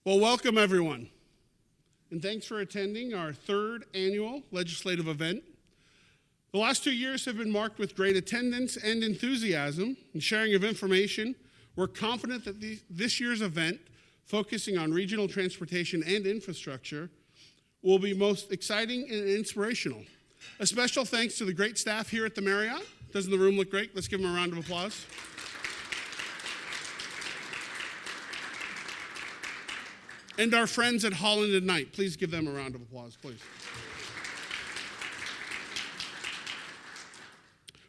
Well, welcome everyone, and thanks for attending our third annual legislative event. The last 2 years have been marked with great attendance and enthusiasm and sharing of information. We're confident that this year's event, focusing on regional transportation and infrastructure, will be most exciting and inspirational. A special thanks to the great staff here at the Marriott. Doesn't the room look great? Let's give them a round of applause. And our friends at Holland and Knight. Please give them a round of applause, please.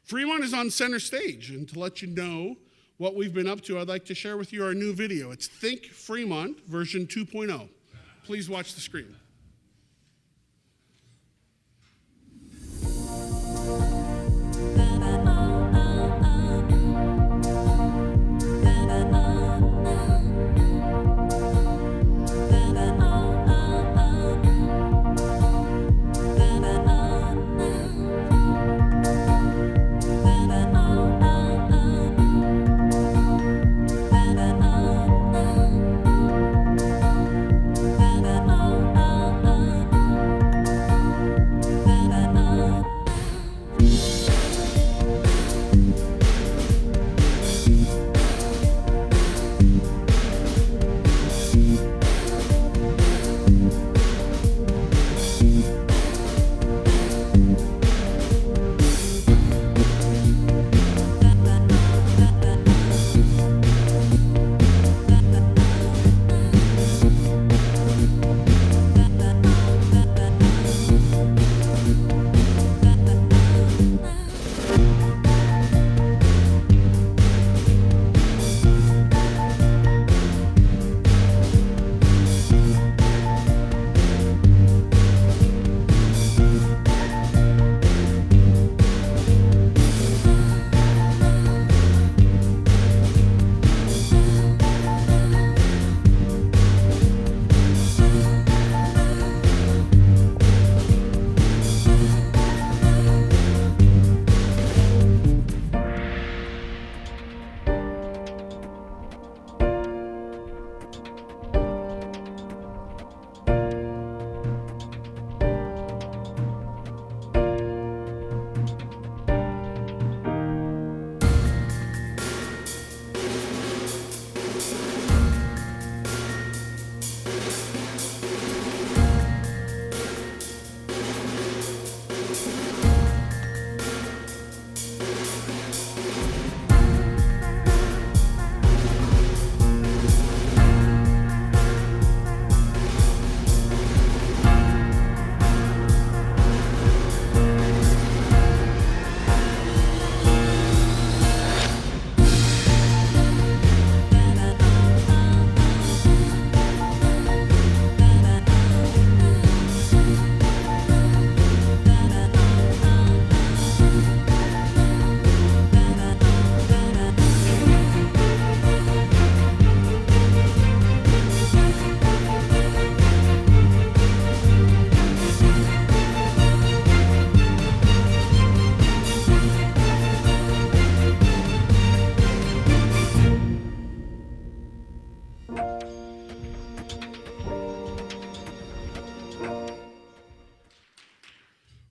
Fremont is on center stage, and to let you know what we've been up to, I'd like to share with you our new video. It's Think Fremont version 2.0. Please watch the screen.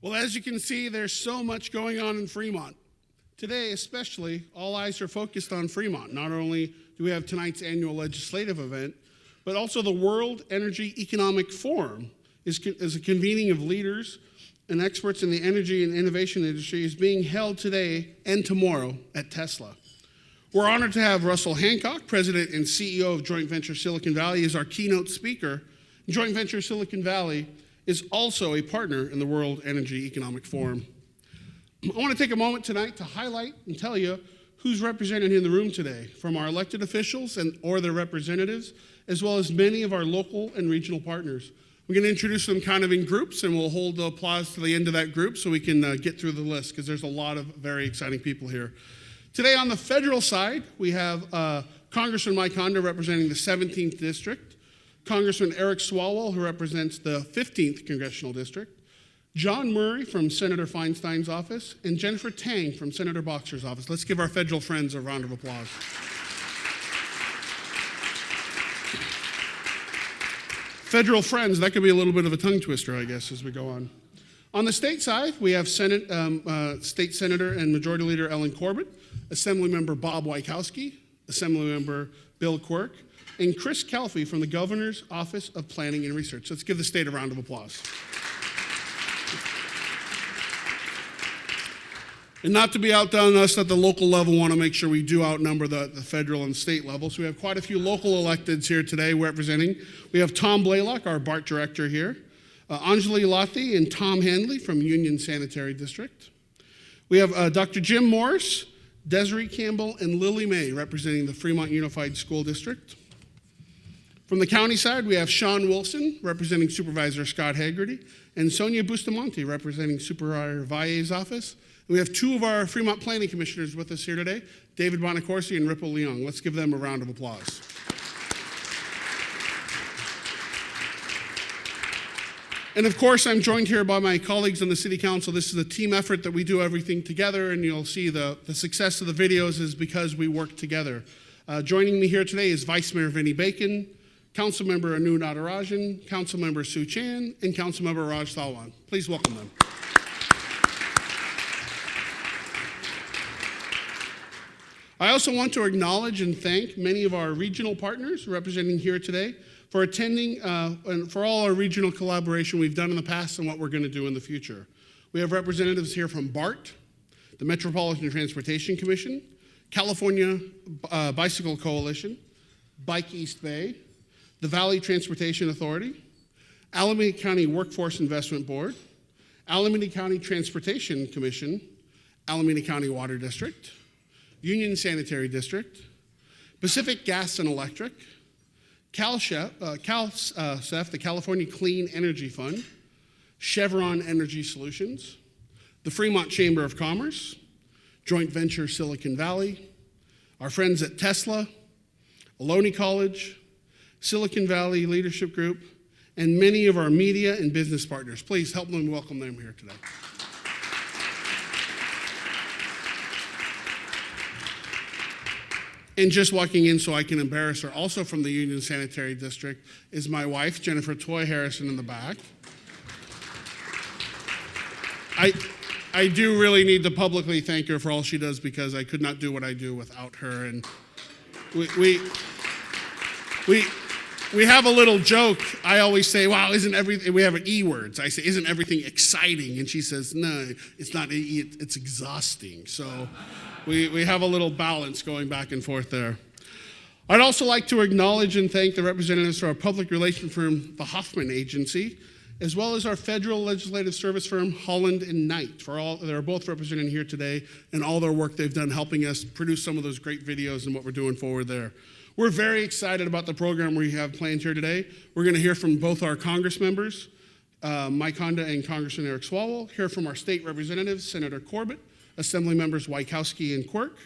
Well, as you can see, there's so much going on in Fremont. Today, especially, all eyes are focused on Fremont. Not only do we have tonight's annual legislative event, but also the World Energy Economic Forum is a convening of leaders and experts in the energy and innovation industry is being held today and tomorrow at Tesla. We're honored to have Russell Hancock, President and CEO of Joint Venture Silicon Valley, as our keynote speaker. Joint Venture Silicon Valley is also a partner in the World Energy Economic Forum. I want to take a moment tonight to highlight and tell you who's represented in the room today, from our elected officials or their representatives, as well as many of our local and regional partners. We're going to introduce them kind of in groups, and we'll hold the applause to the end of that group so we can get through the list, because there's a lot of very exciting people here. Today on the federal side, we have Congressman Mike Honda representing the 17th District, Congressman Eric Swalwell, who represents the 15th Congressional District, John Murray from Senator Feinstein's office, and Jennifer Tang from Senator Boxer's office. Let's give our federal friends a round of applause. Federal friends, that could be a little bit of a tongue twister, I guess, as we go on. On the state side, we have State Senator and Majority Leader Ellen Corbett, Assemblymember Bob Wykowski, Assemblymember Bill Quirk, and Chris Calfee from the Governor's Office of Planning and Research. Let's give the state a round of applause. And not to be outdone, us at the local level want to make sure we do outnumber the federal and state level. So we have quite a few local electeds here today representing. We have Tom Blaylock, our BART director here, Anjali Lathi and Tom Handley from Union Sanitary District. We have Dr. Jim Morris, Desiree Campbell, and Lily May representing the Fremont Unified School District. From the county side, we have Sean Wilson representing Supervisor Scott Haggerty, and Sonia Bustamante representing Supervisor Valle's office. We have two of our Fremont Planning Commissioners with us here today, David Bonacorsi and Ripple Leong. Let's give them a round of applause. And of course, I'm joined here by my colleagues on the City Council. This is a team effort that we do everything together, and you'll see the success of the videos is because we work together. Joining me here today is Vice Mayor Vinnie Bacon, Councilmember Anu Natarajan, Councilmember Sue Chan, and Councilmember Raj Thalwan. Please welcome them. I also want to acknowledge and thank many of our regional partners representing here today for attending and for all our regional collaboration we've done in the past and what we're going to do in the future. We have representatives here from BART, the Metropolitan Transportation Commission, California Bicycle Coalition, Bike East Bay, the Valley Transportation Authority, Alameda County Workforce Investment Board, Alameda County Transportation Commission, Alameda County Water District, Union Sanitary District, Pacific Gas and Electric, CalCEF, the California Clean Energy Fund, Chevron Energy Solutions, the Fremont Chamber of Commerce, Joint Venture Silicon Valley, our friends at Tesla, Ohlone College, Silicon Valley Leadership Group, and many of our media and business partners. Please help them welcome them here today. And just walking in so I can embarrass her, also from the Union Sanitary District, is my wife, Jennifer Toy Harrison, in the back. I do really need to publicly thank her for all she does because I could not do what I do without her. And we have a little joke. I always say, wow, isn't everything, we have E words. I say, isn't everything exciting? And she says, no, it's not, it's exhausting. So we have a little balance going back and forth there. I'd also like to acknowledge and thank the representatives from our public relations firm, the Hoffman Agency, as well as our federal legislative service firm, Holland and Knight, for all, they're both represented here today, and all their work they've done helping us produce some of those great videos and what we're doing forward there. We're very excited about the program we have planned here today. We're going to hear from both our Congress members, Mike Honda and Congressman Eric Swalwell, hear from our state representatives, Senator Corbett, Assembly members Wykowski and Quirk,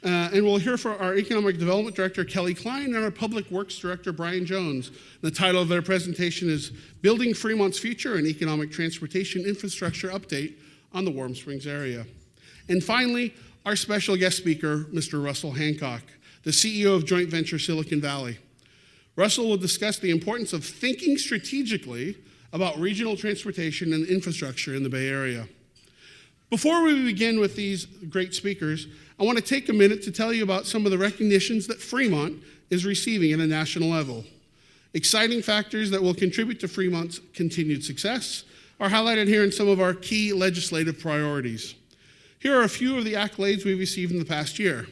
and we'll hear from our Economic Development Director, Kelly Klein, and our Public Works Director, Brian Jones. The title of their presentation is Building Fremont's Future, an Economic Transportation Infrastructure Update on the Warm Springs area. And finally, our special guest speaker, Mr. Russell Hancock, the CEO of Joint Venture Silicon Valley. Russell will discuss the importance of thinking strategically about regional transportation and infrastructure in the Bay Area. Before we begin with these great speakers, I want to take a minute to tell you about some of the recognitions that Fremont is receiving at a national level. Exciting factors that will contribute to Fremont's continued success are highlighted here in some of our key legislative priorities. Here are a few of the accolades we've received in the past year.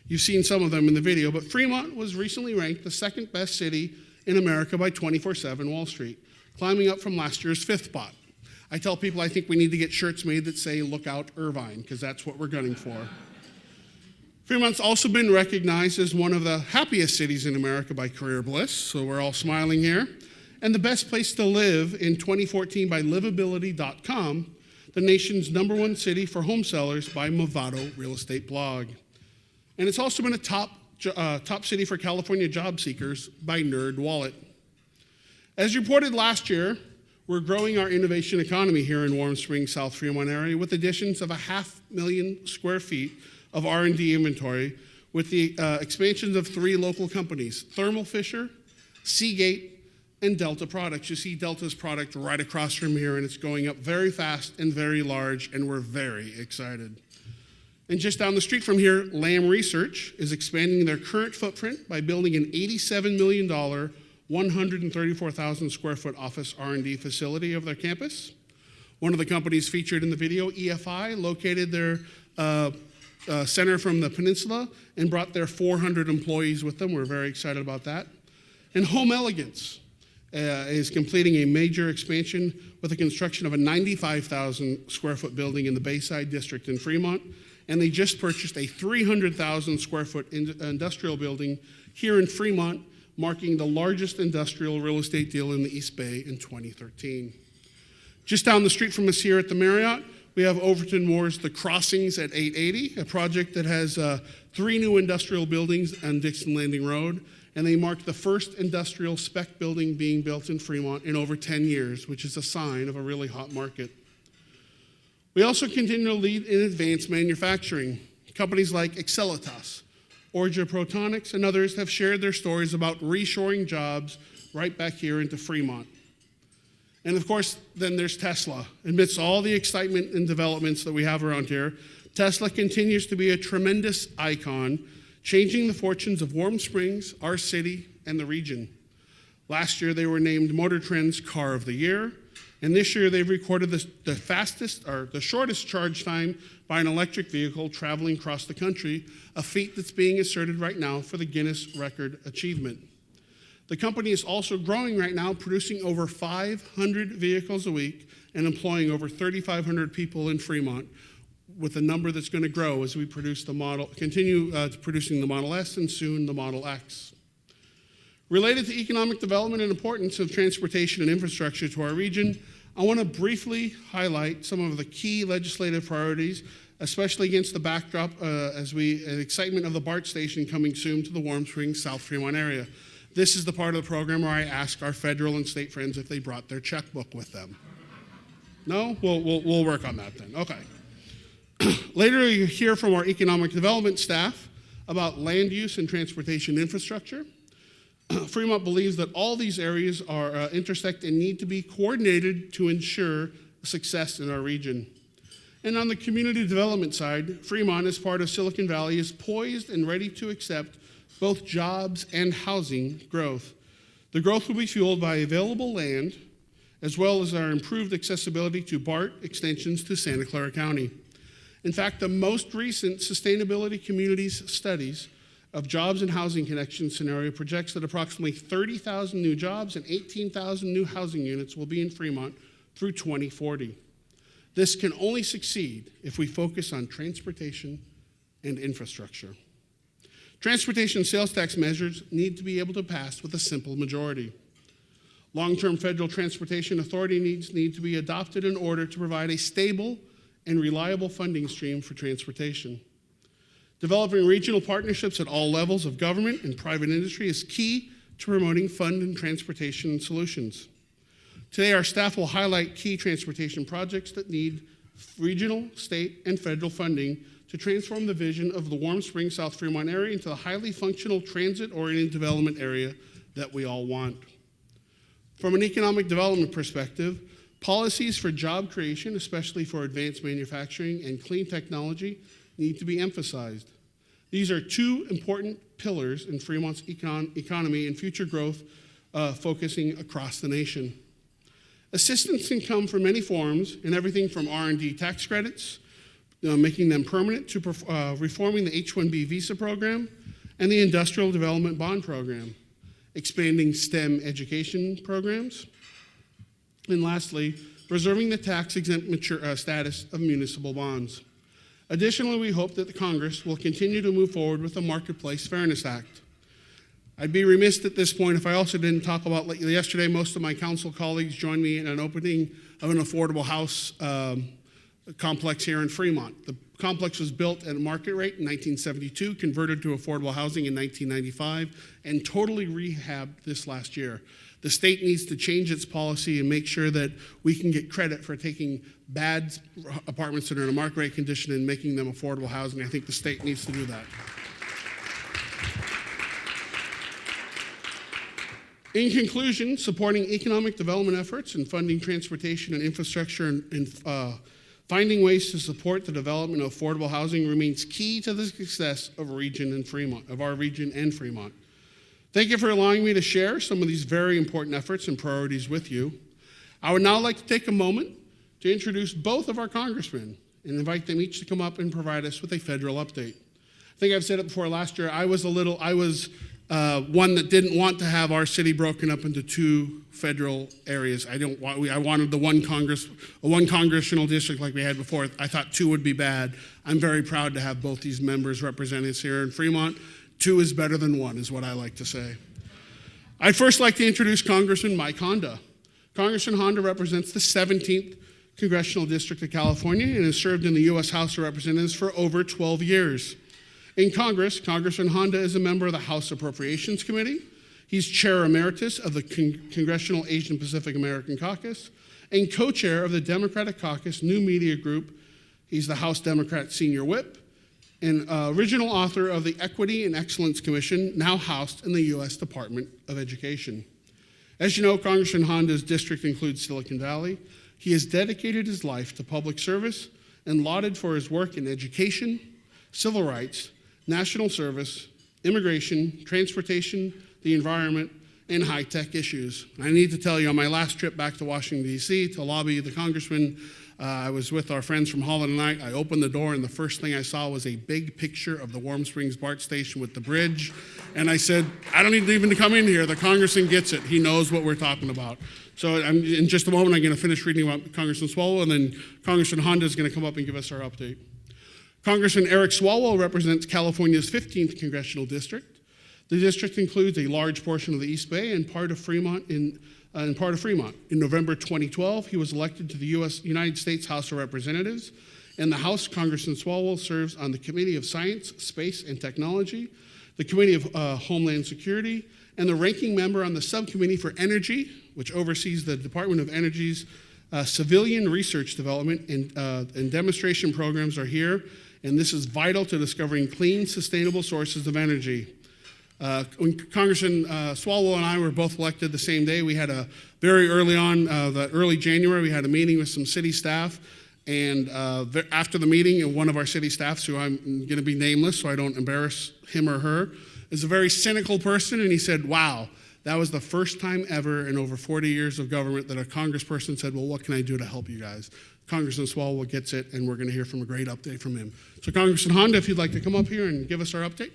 You've seen some of them in the video, but Fremont was recently ranked the second best city in America by 24/7 Wall Street, climbing up from last year's 5th spot. I tell people I think we need to get shirts made that say, "Look out, Irvine," because that's what we're gunning for. Fremont's also been recognized as one of the happiest cities in America by Career Bliss, so we're all smiling here, and the best place to live in 2014 by livability.com, the nation's #1 city for home sellers by Movado Real Estate Blog. And it's also been a top city for California job seekers by NerdWallet. As reported last year, we're growing our innovation economy here in Warm Springs, South Fremont area with additions of 500,000 square feet of R&D inventory with the expansions of 3 local companies, Thermo Fisher, Seagate, and Delta products. You see Delta's product right across from here, and it's going up very fast and very large, and we're very excited. And just down the street from here, Lam Research is expanding their current footprint by building an $87 million, 134,000 square foot office R&D facility of their campus. One of the companies featured in the video, EFI, located their center from the peninsula and brought their 400 employees with them. We're very excited about that. And Home Elegance is completing a major expansion with the construction of a 95,000 square foot building in the Bayside District in Fremont. And they just purchased a 300,000 square foot industrial building here in Fremont, marking the largest industrial real estate deal in the East Bay in 2013. Just down the street from us here at the Marriott, we have Overton Moore's The Crossings at 880, a project that has 3 new industrial buildings on Dixon Landing Road, and they mark the first industrial spec building being built in Fremont in over 10 years, which is a sign of a really hot market. We also continue to lead in advanced manufacturing. Companies like Excelitas, Orgia Protonics, and others have shared their stories about reshoring jobs right back here into Fremont. And of course, then there's Tesla. Amidst all the excitement and developments that we have around here, Tesla continues to be a tremendous icon, changing the fortunes of Warm Springs, our city, and the region. Last year, they were named Motor Trend's Car of the Year, and this year they've recorded the fastest or the shortest charge time by an electric vehicle traveling across the country, a feat that's being asserted right now for the Guinness Record achievement. The company is also growing right now, producing over 500 vehicles a week and employing over 3,500 people in Fremont, with a number that's going to grow as we continue producing the Model S and soon the Model X. Related to economic development and importance of transportation and infrastructure to our region, I want to briefly highlight some of the key legislative priorities, especially against the backdrop excitement of the BART station coming soon to the Warm Springs, South Fremont area. This is the part of the program where I ask our federal and state friends if they brought their checkbook with them. No? We'll work on that then. Okay. Later, you'll hear from our economic development staff about land use and transportation infrastructure. Fremont believes that all these areas are intersect and need to be coordinated to ensure success in our region. And on the community development side, Fremont, as part of Silicon Valley, is poised and ready to accept both jobs and housing growth. The growth will be fueled by available land, as well as our improved accessibility to BART extensions to Santa Clara County. In fact, the most recent Sustainability Communities studies of jobs and housing connection scenario projects that approximately 30,000 new jobs and 18,000 new housing units will be in Fremont through 2040. This can only succeed if we focus on transportation and infrastructure. Transportation sales tax measures need to be able to pass with a simple majority. Long-term federal transportation authority needs to be adopted in order to provide a stable and reliable funding stream for transportation. Developing regional partnerships at all levels of government and private industry is key to promoting fund and transportation solutions. Today, our staff will highlight key transportation projects that need regional, state, and federal funding to transform the vision of the Warm Springs, South Fremont area into the highly functional transit-oriented development area that we all want. From an economic development perspective, policies for job creation, especially for advanced manufacturing and clean technology, need to be emphasized. These are two important pillars in Fremont's economy and future growth, focusing across the nation. Assistance can come from many forms, in everything from R&D tax credits, making them permanent, to reforming the H-1B visa program and the Industrial Development Bond Program, expanding STEM education programs, and lastly, preserving the tax-exempt status of municipal bonds. Additionally, we hope that the Congress will continue to move forward with the Marketplace Fairness Act. I'd be remiss at this point if I also didn't talk about, like yesterday, most of my council colleagues joined me in an opening of an affordable house complex here in Fremont. The complex was built at market rate in 1972, converted to affordable housing in 1995, and totally rehabbed this last year. The state needs to change its policy and make sure that we can get credit for taking bad apartments that are in a market rate condition and making them affordable housing. I think the state needs to do that. In conclusion, supporting economic development efforts and funding transportation and infrastructure and finding ways to support the development of affordable housing remains key to the success of our region and Fremont. Thank you for allowing me to share some of these very important efforts and priorities with you. I would now like to take a moment to introduce both of our congressmen and invite them each to come up and provide us with a federal update. I think I've said it before last year, I was one that didn't want to have our city broken up into two federal areas. I wanted the one congressional district like we had before. I thought two would be bad. I'm very proud to have both these members representing us here in Fremont. Two is better than one, is what I like to say. I'd first like to introduce Congressman Mike Honda. Congressman Honda represents the 17th Congressional District of California and has served in the U.S. House of Representatives for over 12 years. In Congress, Congressman Honda is a member of the House Appropriations Committee. He's Chair Emeritus of the Congressional Asian Pacific American Caucus and co-chair of the Democratic Caucus New Media Group. He's the House Democrat Senior Whip and original author of the Equity and Excellence Commission, now housed in the U.S. Department of Education. As you know, Congressman Honda's district includes Silicon Valley. He has dedicated his life to public service and lauded for his work in education, civil rights, national service, immigration, transportation, the environment, and high-tech issues. I need to tell you, on my last trip back to Washington, D.C. to lobby the congressman, I was with our friends from Holland and Knight. I opened the door, and the first thing I saw was a big picture of the Warm Springs BART station with the bridge. And I said, I don't need even to come in here. The congressman gets it. He knows what we're talking about. So in just a moment, I'm going to finish reading about Congressman Swalwell, and then Congressman Honda is going to come up and give us our update. Congressman Eric Swalwell represents California's 15th Congressional District. The district includes a large portion of the East Bay and part of Fremont. In November 2012, he was elected to the United States House of Representatives. In the House, Congressman Swalwell serves on the Committee of Science, Space, and Technology, the Committee of Homeland Security, and the ranking member on the Subcommittee for Energy, which oversees the Department of Energy's civilian research development and demonstration programs are here, and this is vital to discovering clean, sustainable sources of energy. When Congressman Swalwell and I were both elected the same day, we had very early on, early January, we had a meeting with some city staff, and after the meeting, one of our city staffs, who I'm going to be nameless so I don't embarrass him or her, is a very cynical person, and he said, wow, that was the first time ever in over 40 years of government that a congressperson said, well, what can I do to help you guys? Congressman Swalwell gets it, and we're going to hear from a great update from him. So Congressman Honda, if you'd like to come up here and give us our update.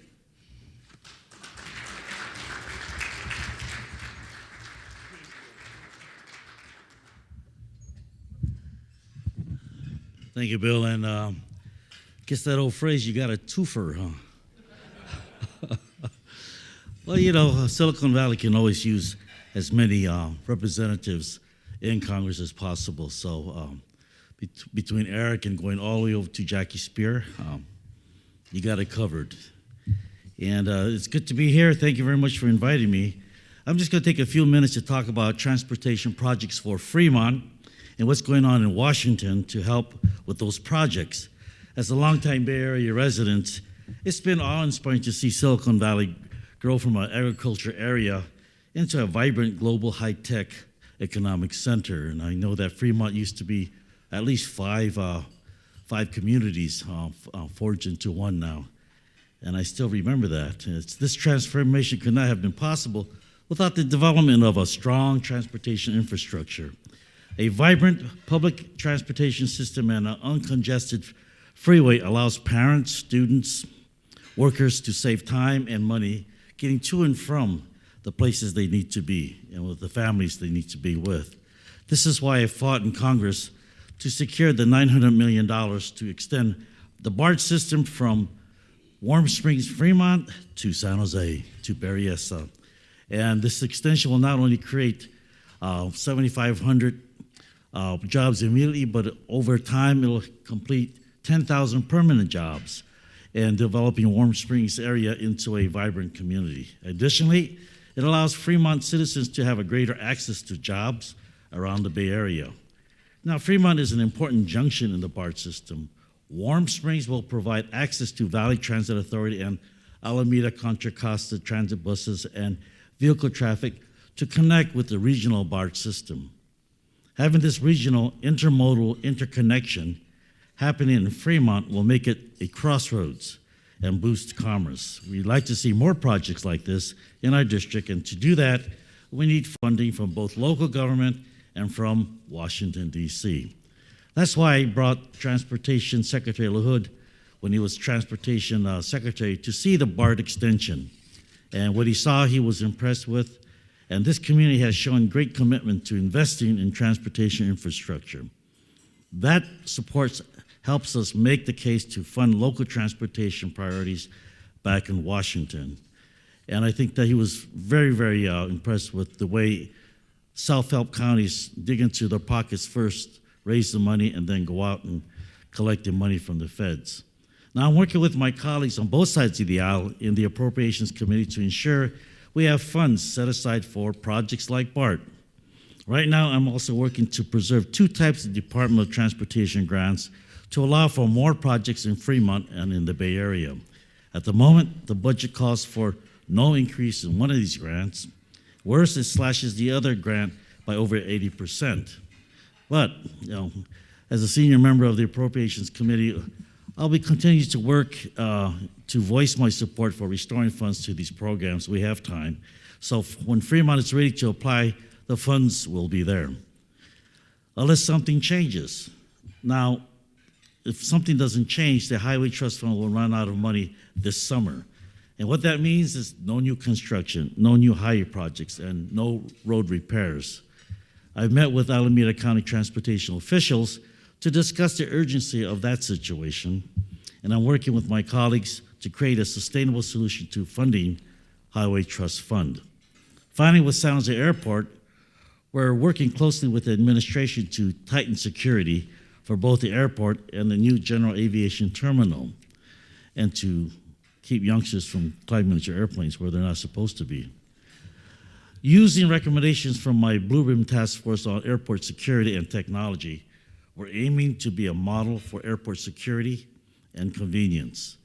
Thank you, Bill. And guess that old phrase, you got a twofer, huh? Well, you know, Silicon Valley can always use as many representatives in Congress as possible. So between Eric and going all the way over to Jackie Spear, you got it covered. And it's good to be here. Thank you very much for inviting me. I'm just going to take a few minutes to talk about transportation projects for Fremont and what's going on in Washington to help with those projects. As a longtime Bay Area resident, it's been awe-inspiring to see Silicon Valley grow from an agriculture area into a vibrant global high-tech economic center. And I know that Fremont used to be at least five communities forged into one now. And I still remember that. This transformation could not have been possible without the development of a strong transportation infrastructure. A vibrant public transportation system and an uncongested freeway allows parents, students, workers to save time and money getting to and from the places they need to be and with the families they need to be with. This is why I fought in Congress to secure the $900 million to extend the BART system from Warm Springs, Fremont to San Jose, to Berryessa. And this extension will not only create 7,500 jobs immediately, but over time it'll complete 10,000 permanent jobs and developing Warm Springs area into a vibrant community. Additionally, it allows Fremont citizens to have a greater access to jobs around the Bay Area. Now, Fremont is an important junction in the BART system. Warm Springs will provide access to Valley Transit Authority and Alameda Contra Costa transit buses and vehicle traffic to connect with the regional BART system. Having this regional intermodal interconnection happening in Fremont will make it a crossroads and boost commerce. We'd like to see more projects like this in our district, and to do that, we need funding from both local government and from Washington, D.C. That's why I brought Transportation Secretary LaHood when he was Transportation Secretary to see the BART extension. And what he saw, he was impressed with. And this community has shown great commitment to investing in transportation infrastructure. That helps us make the case to fund local transportation priorities back in Washington. And I think that he was very, very impressed with the way self-help counties dig into their pockets first, raise the money, and then go out and collect the money from the feds. Now, I'm working with my colleagues on both sides of the aisle in the Appropriations Committee to ensure we have funds set aside for projects like BART. Right now, I'm also working to preserve two types of Department of Transportation grants to allow for more projects in Fremont and in the Bay Area. At the moment, the budget calls for no increase in one of these grants. Worse, it slashes the other grant by over 80%. But, as a senior member of the Appropriations Committee, I'll be continuing to work to voice my support for restoring funds to these programs. We have time. So when Fremont is ready to apply, the funds will be there. Unless something changes. Now, if something doesn't change, the Highway Trust Fund will run out of money this summer. And what that means is no new construction, no new highway projects, and no road repairs. I've met with Alameda County transportation officials to discuss the urgency of that situation, and I'm working with my colleagues to create a sustainable solution to funding Highway Trust Fund. Finally, with San Jose Airport, we're working closely with the administration to tighten security for both the airport and the new general aviation terminal, and to keep youngsters from climbing into airplanes where they're not supposed to be. Using recommendations from my Blue Ribbon Task Force on Airport Security and Technology, we're aiming to be a model for airport security and convenience.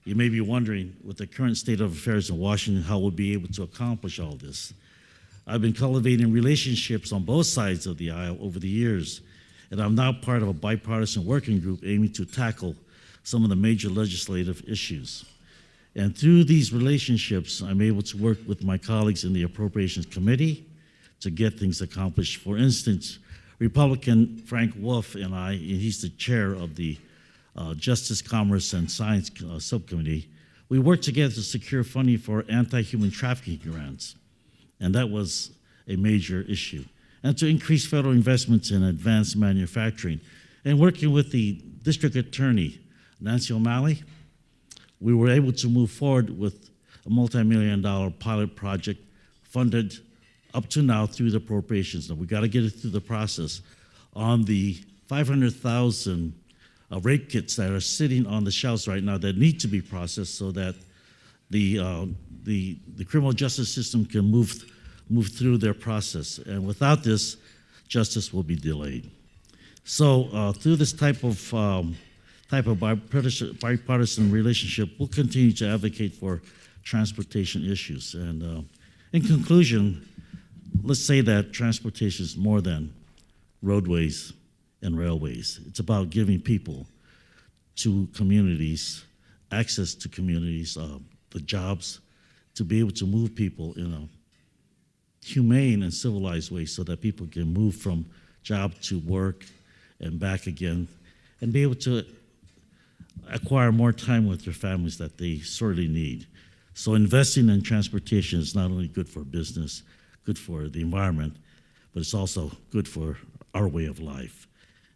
You may be wondering, with the current state of affairs in Washington, how we'll be able to accomplish all this. I've been cultivating relationships on both sides of the aisle over the years, and I'm now part of a bipartisan working group aiming to tackle some of the major legislative issues. And through these relationships, I'm able to work with my colleagues in the Appropriations Committee to get things accomplished. For instance, Republican Frank Wolf and I, and he's the chair of the Justice, Commerce, and Science Subcommittee, we worked together to secure funding for anti-human trafficking grants, and that was a major issue. And to increase federal investments in advanced manufacturing. And working with the District Attorney, Nancy O'Malley, we were able to move forward with a multi-million-dollar pilot project funded up to now through the appropriations. Now, we got to get it through the process on the 500,000 rape kits that are sitting on the shelves right now that need to be processed so that the criminal justice system can move through their process. And without this, justice will be delayed. So through this type of bipartisan relationship, we'll continue to advocate for transportation issues. And in conclusion, let's say that transportation is more than roadways and railways. It's about giving people to communities, access to communities, the jobs, to be able to move people in a humane and civilized way so that people can move from job to work and back again, and be able to acquire more time with their families that they sorely need. So investing in transportation is not only good for business, good for the environment, but it's also good for our way of life.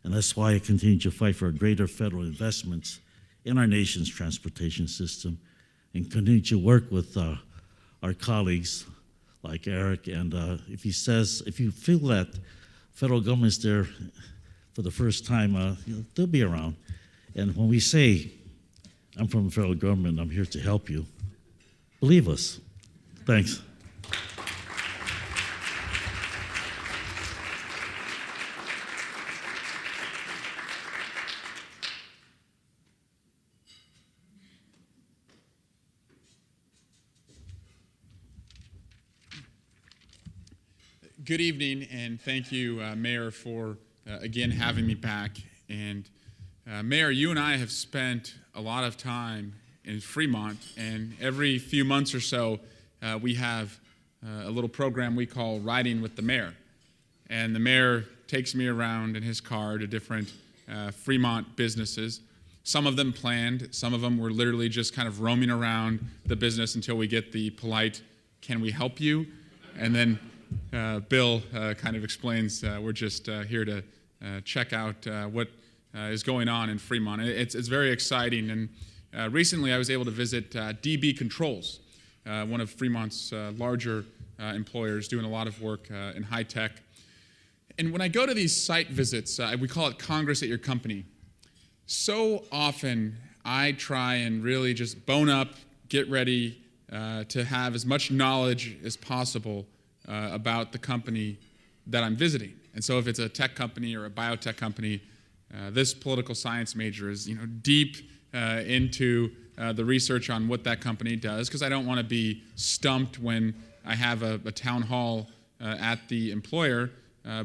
And that's why I continue to fight for greater federal investments in our nation's transportation system, and continue to work with our colleagues like Eric. And if you feel that federal government's there for the first time, they'll be around. And when we say, I'm from the federal government, I'm here to help you, believe us. Thanks. Good evening, and thank you, Mayor, for again having me back. And Mayor, you and I have spent a lot of time in Fremont, and every few months or so, we have a little program we call Riding with the Mayor. And the mayor takes me around in his car to different Fremont businesses. Some of them planned, some of them were literally just kind of roaming around the business until we get the polite, "Can we help you?" And then Bill kind of explains, we're just here to check out what is going on in Fremont. It's very exciting. And recently I was able to visit DB Controls, one of Fremont's larger employers doing a lot of work in high tech. And when I go to these site visits, we call it Congress at your company. So often I try and really just bone up, get ready to have as much knowledge as possible about the company that I'm visiting. And so if it's a tech company or a biotech company, this political science major is deep into the research on what that company does, because I don't want to be stumped when I have a town hall at the employer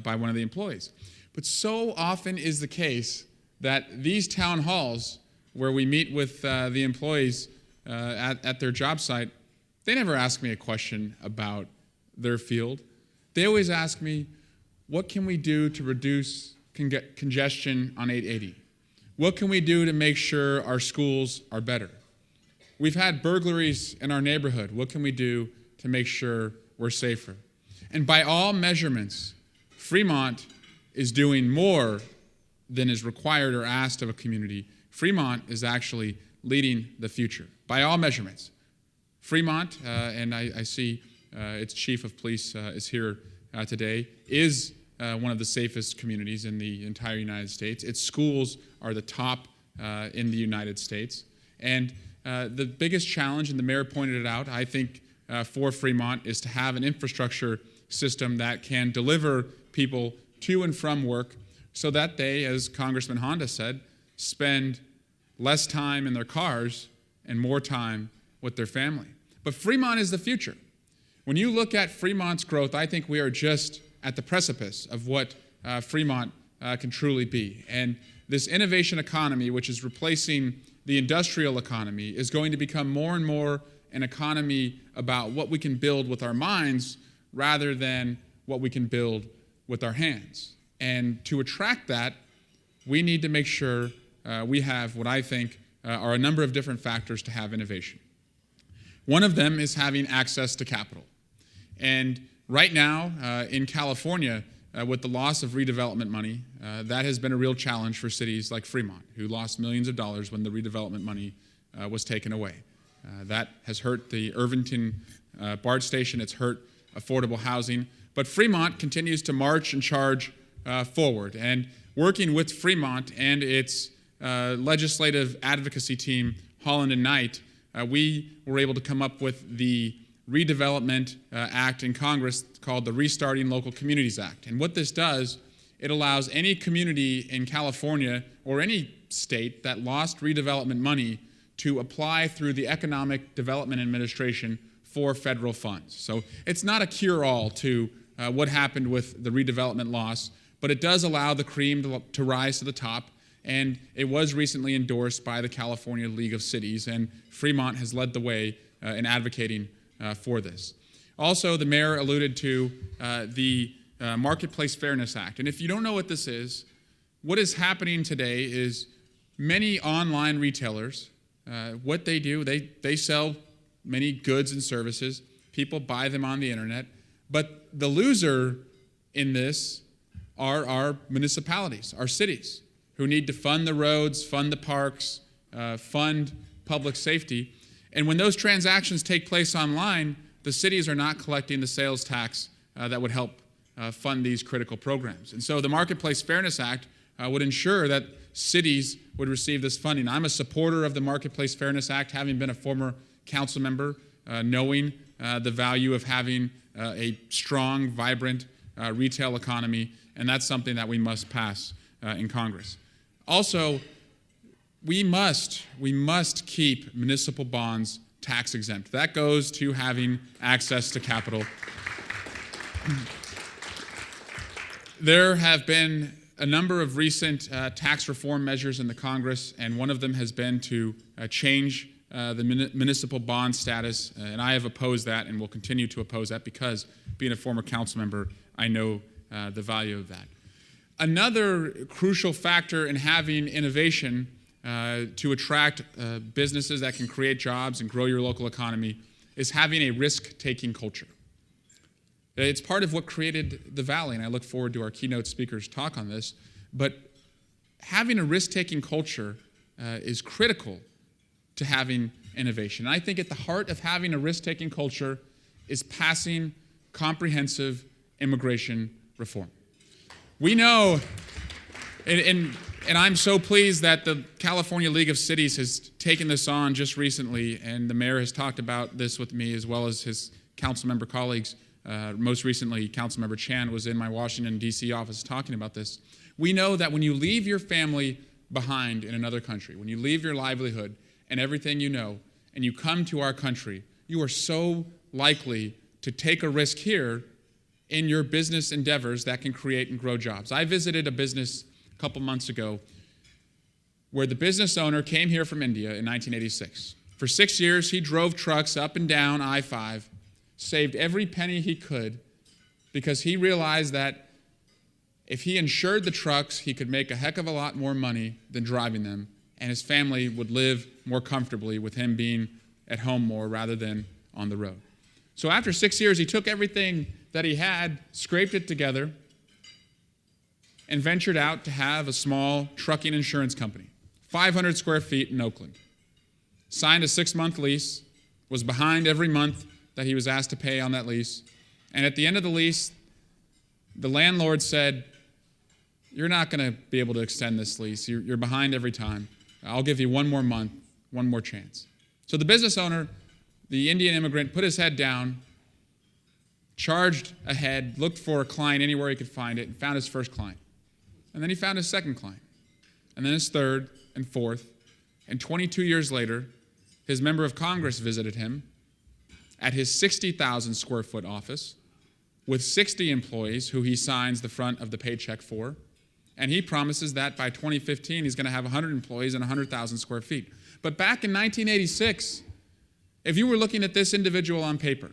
by one of the employees. But so often is the case that these town halls where we meet with the employees at their job site, they never ask me a question about their field. They always ask me, what can we do to reduce congestion on 880? What can we do to make sure our schools are better? We've had burglaries in our neighborhood. What can we do to make sure we're safer? And by all measurements, Fremont is doing more than is required or asked of a community. Fremont is actually leading the future, by all measurements. Fremont, and I see its chief of police is here today, is one of the safest communities in the entire United States. Its schools are the top in the United States. And the biggest challenge, and the mayor pointed it out, I think, for Fremont is to have an infrastructure system that can deliver people to and from work so that they, as Congressman Honda said, spend less time in their cars and more time with their family. But Fremont is the future. When you look at Fremont's growth, I think we are just at the precipice of what Fremont can truly be. And this innovation economy, which is replacing the industrial economy, is going to become more and more an economy about what we can build with our minds rather than what we can build with our hands. And to attract that, we need to make sure we have what I think are a number of different factors to have innovation. One of them is having access to capital. And right now, in California, with the loss of redevelopment money, that has been a real challenge for cities like Fremont, who lost millions of dollars when the redevelopment money was taken away. That has hurt the Irvington BART station, it's hurt affordable housing, but Fremont continues to march and charge forward. And working with Fremont and its legislative advocacy team, Holland and Knight, we were able to come up with the redevelopment act in Congress called the Restarting Local Communities Act. And what this does, it allows any community in California or any state that lost redevelopment money to apply through the Economic Development Administration for federal funds. So it's not a cure-all to what happened with the redevelopment loss, but it does allow the cream to rise to the top. And it was recently endorsed by the California League of Cities, and Fremont has led the way in advocating for this. Also, the mayor alluded to the Marketplace Fairness Act. And if you don't know what this is, what is happening today is many online retailers, what they do, they sell many goods and services. People buy them on the internet. But the loser in this are our municipalities, our cities, who need to fund the roads, fund the parks, fund public safety. And when those transactions take place online, the cities are not collecting the sales tax that would help fund these critical programs. And so the Marketplace Fairness Act would ensure that cities would receive this funding. I'm a supporter of the Marketplace Fairness Act, having been a former council member, knowing the value of having a strong, vibrant retail economy, and that's something that we must pass in Congress. Also, we must keep municipal bonds tax exempt. That goes to having access to capital. There have been a number of recent tax reform measures in the Congress, and one of them has been to change the municipal bond status, and I have opposed that and will continue to oppose that because, being a former council member, I know the value of that. Another crucial factor in having innovation to attract businesses that can create jobs and grow your local economy is having a risk-taking culture. It's part of what created the Valley, and I look forward to our keynote speaker's talk on this, but having a risk-taking culture is critical to having innovation. And I think at the heart of having a risk-taking culture is passing comprehensive immigration reform. We know, and I'm so pleased that the California League of Cities has taken this on just recently, and the mayor has talked about this with me as well as his council member colleagues. Most recently, Councilmember Chan was in my Washington, D.C. office talking about this. We know that when you leave your family behind in another country, when you leave your livelihood and everything you know, and you come to our country, you are so likely to take a risk here in your business endeavors that can create and grow jobs. I visited a business a couple months ago where the business owner came here from India in 1986. For 6 years, he drove trucks up and down I-5, saved every penny he could because he realized that if he insured the trucks, he could make a heck of a lot more money than driving them, and his family would live more comfortably with him being at home more rather than on the road. So after 6 years, he took everything that he had, scraped it together, and ventured out to have a small trucking insurance company, 500 square feet in Oakland. Signed a 6-month lease, was behind every month that he was asked to pay on that lease. And at the end of the lease, the landlord said, "You're not going to be able to extend this lease. You're behind every time. I'll give you one more month, one more chance." So the business owner, the Indian immigrant, put his head down, charged ahead, looked for a client anywhere he could find it, and found his first client. And then he found his second client, and then his third and fourth. And 22 years later, his member of Congress visited him at his 60,000 square foot office with 60 employees who he signs the front of the paycheck for. And he promises that by 2015, he's going to have 100 employees and 100,000 square feet. But back in 1986, if you were looking at this individual on paper,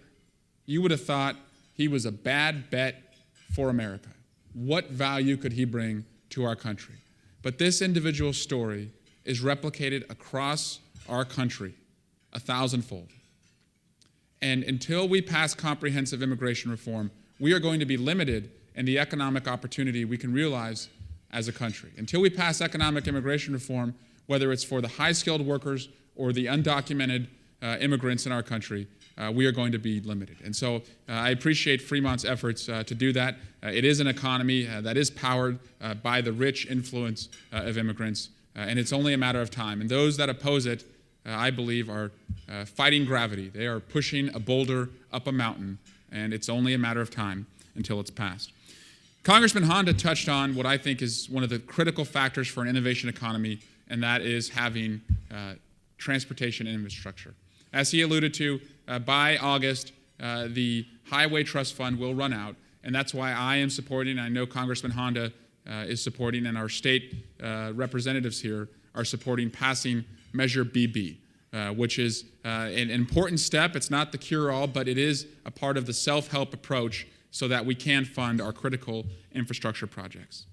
you would have thought he was a bad bet for America. What value could he bring to our country? But this individual's story is replicated across our country 1,000-fold. And until we pass comprehensive immigration reform, we are going to be limited in the economic opportunity we can realize as a country. Until we pass economic immigration reform, whether it's for the high-skilled workers or the undocumented immigrants in our country, we are going to be limited. And so I appreciate Fremont's efforts to do that. It is an economy that is powered by the rich influence of immigrants, and it's only a matter of time. And those that oppose it, I believe, are fighting gravity. They are pushing a boulder up a mountain, and it's only a matter of time until it's passed. Congressman Honda touched on what I think is one of the critical factors for an innovation economy, and that is having transportation infrastructure. As he alluded to, by August, the Highway Trust Fund will run out, and that's why I am supporting, I know Congressman Honda is supporting, and our state representatives here are supporting passing Measure BB, which is an important step. It's not the cure-all, but it is a part of the self-help approach so that we can fund our critical infrastructure projects.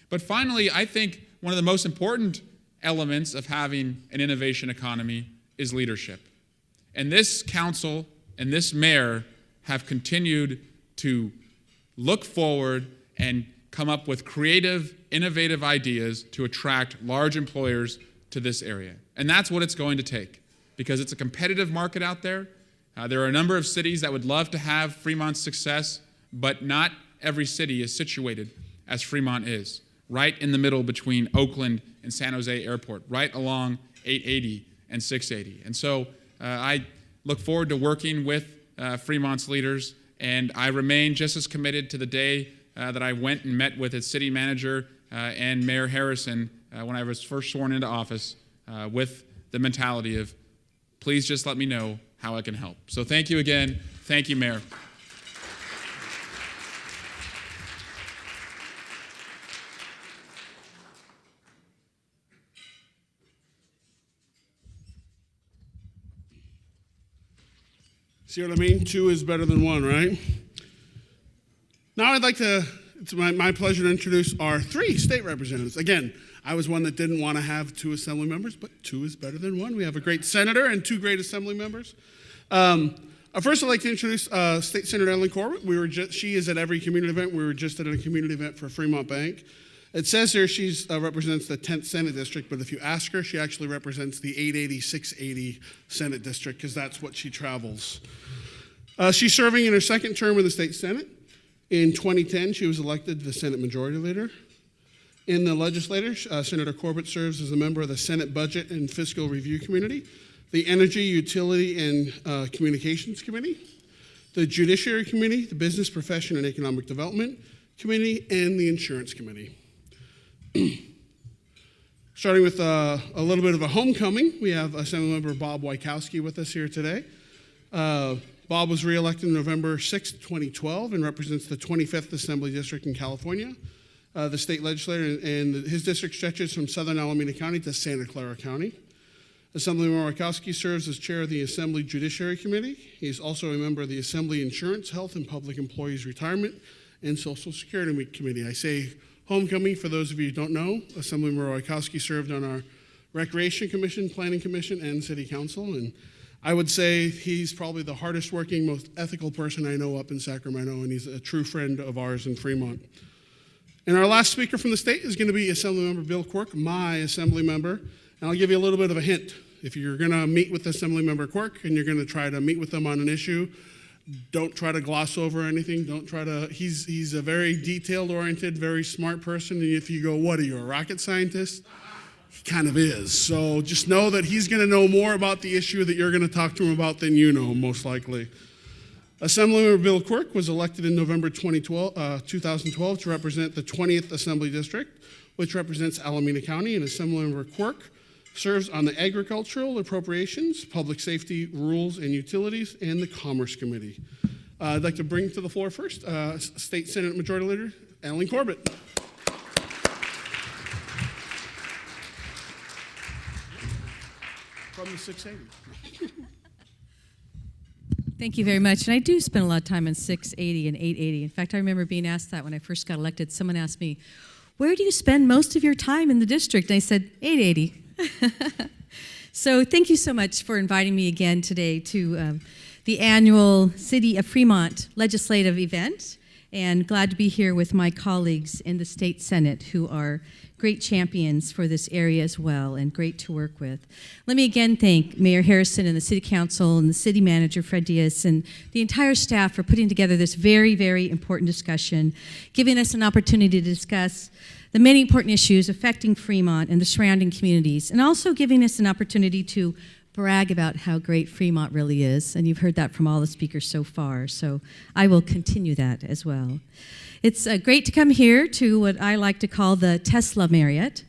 But finally, I think one of the most important elements of having an innovation economy is leadership. And this council and this mayor have continued to look forward and come up with creative, innovative ideas to attract large employers to this area. And that's what it's going to take, because it's a competitive market out there. There are a number of cities that would love to have Fremont's success, but not every city is situated as Fremont is, right in the middle between Oakland and San Jose Airport, right along 880 and 680. And so I look forward to working with Fremont's leaders, and I remain just as committed to the day that I went and met with its city manager and Mayor Harrison when I was first sworn into office, with the mentality of, please just let me know how I can help. So thank you again. Thank you, Mayor. See what I mean? 2 is better than 1, right? Now it's my pleasure to introduce our 3 state representatives. Again, I was one that didn't want to have 2 assembly members, but 2 is better than 1. We have a great senator and 2 great assembly members. First, I'd like to introduce State Senator Ellen Corbett. She is at every community event. We were just at a community event for Fremont Bank. It says here she represents the 10th Senate District, but if you ask her, she actually represents the 880, 680 Senate District, because that's what she travels. She's serving in her 2nd term in the State Senate. In 2010, she was elected the Senate Majority Leader. In the legislature, Senator Corbett serves as a member of the Senate Budget and Fiscal Review Committee, the Energy, Utility, and Communications Committee, the Judiciary Committee, the Business, Profession, and Economic Development Committee, and the Insurance Committee. Starting with a little bit of a homecoming, we have Assemblymember Bob Wykowski with us here today. Bob was reelected November 6, 2012, and represents the 25th Assembly District in California. The state legislature, and his district stretches from southern Alameda County to Santa Clara County. Assemblymember Wykowski serves as chair of the Assembly Judiciary Committee. He's also a member of the Assembly Insurance, Health, and Public Employees Retirement and Social Security Committee. I say homecoming for those of you who don't know. Assemblymember Wykowski served on our Recreation Commission, Planning Commission, and City Council, and I would say he's probably the hardest working, most ethical person I know up in Sacramento, and he's a true friend of ours in Fremont. And our last speaker from the state is going to be Assemblymember Bill Quirk, my assembly member. And I'll give you a little bit of a hint. If you're going to meet with Assemblymember Quirk and you're going to try to meet with them on an issue, don't try to gloss over anything. He's a very detailed-oriented, very smart person. And if you go, what are you, a rocket scientist? He kind of is. So just know that he's going to know more about the issue that you're going to talk to him about than you know, most likely. Assemblymember Bill Quirk was elected in November 2012 to represent the 20th Assembly District, which represents Alameda County, and Assemblymember Quirk serves on the Agricultural Appropriations, Public Safety, Rules and Utilities, and the Commerce Committee. I'd like to bring to the floor first State Senate Majority Leader Ellen Corbett. From the 680. Thank you very much. And I do spend a lot of time on 680 and 880. In fact, I remember being asked that when I first got elected. Someone asked me, where do you spend most of your time in the district? And I said, 880. So thank you so much for inviting me again today to the annual City of Fremont legislative event. And glad to be here with my colleagues in the State Senate who are great champions for this area as well and great to work with. Let me again thank Mayor Harrison and the City Council and the City Manager, Fred Diaz, and the entire staff for putting together this very, very important discussion, giving us an opportunity to discuss the many important issues affecting Fremont and the surrounding communities, and also giving us an opportunity to brag about how great Fremont really is, and you've heard that from all the speakers so far, so I will continue that as well. It's great to come here to what I like to call the Tesla Marriott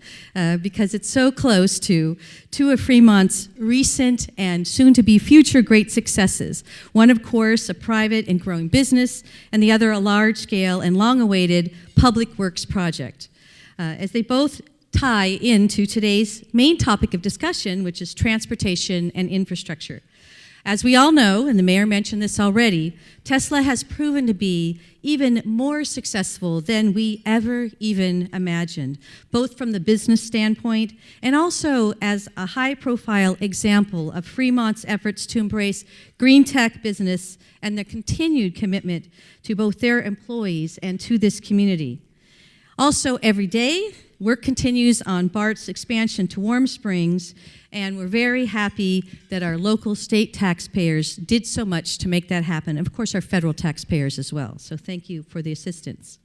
because it's so close to two of Fremont's recent and soon-to-be future great successes. One, of course, a private and growing business, and the other a large-scale and long-awaited public works project. As they both tie into today's main topic of discussion, which is transportation and infrastructure. As we all know, and the mayor mentioned this already, Tesla has proven to be even more successful than we ever even imagined, both from the business standpoint and also as a high-profile example of Fremont's efforts to embrace green tech business and their continued commitment to both their employees and to this community. Also, every day, work continues on BART's expansion to Warm Springs, and we're very happy that our local state taxpayers did so much to make that happen, and of course our federal taxpayers as well. So thank you for the assistance.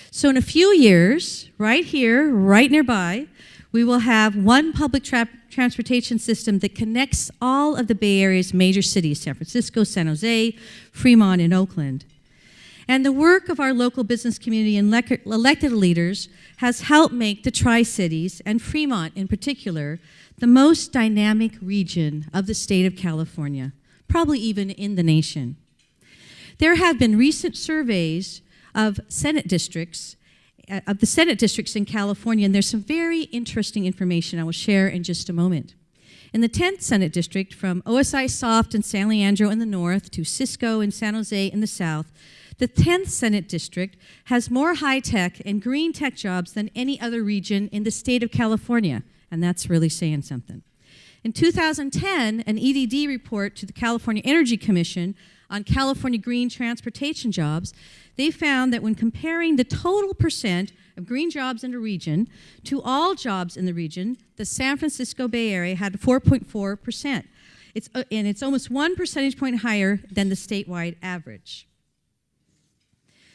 So in a few years, right here, right nearby, we will have one public transportation system that connects all of the Bay Area's major cities, San Francisco, San Jose, Fremont, and Oakland. And the work of our local business community and elected leaders has helped make the Tri-Cities, and Fremont in particular, the most dynamic region of the state of California, probably even in the nation. There have been recent surveys of the Senate districts in California, and there's some very interesting information I will share in just a moment. In the 10th Senate District, from OSI Soft in San Leandro in the north to Cisco in San Jose in the south, the 10th Senate District has more high-tech and green tech jobs than any other region in the state of California, and that's really saying something. In 2010, an EDD report to the California Energy Commission on California green transportation jobs, they found that when comparing the total percent of green jobs in the region to all jobs in the region, the San Francisco Bay Area had 4.4%. And it's almost 1 percentage point higher than the statewide average.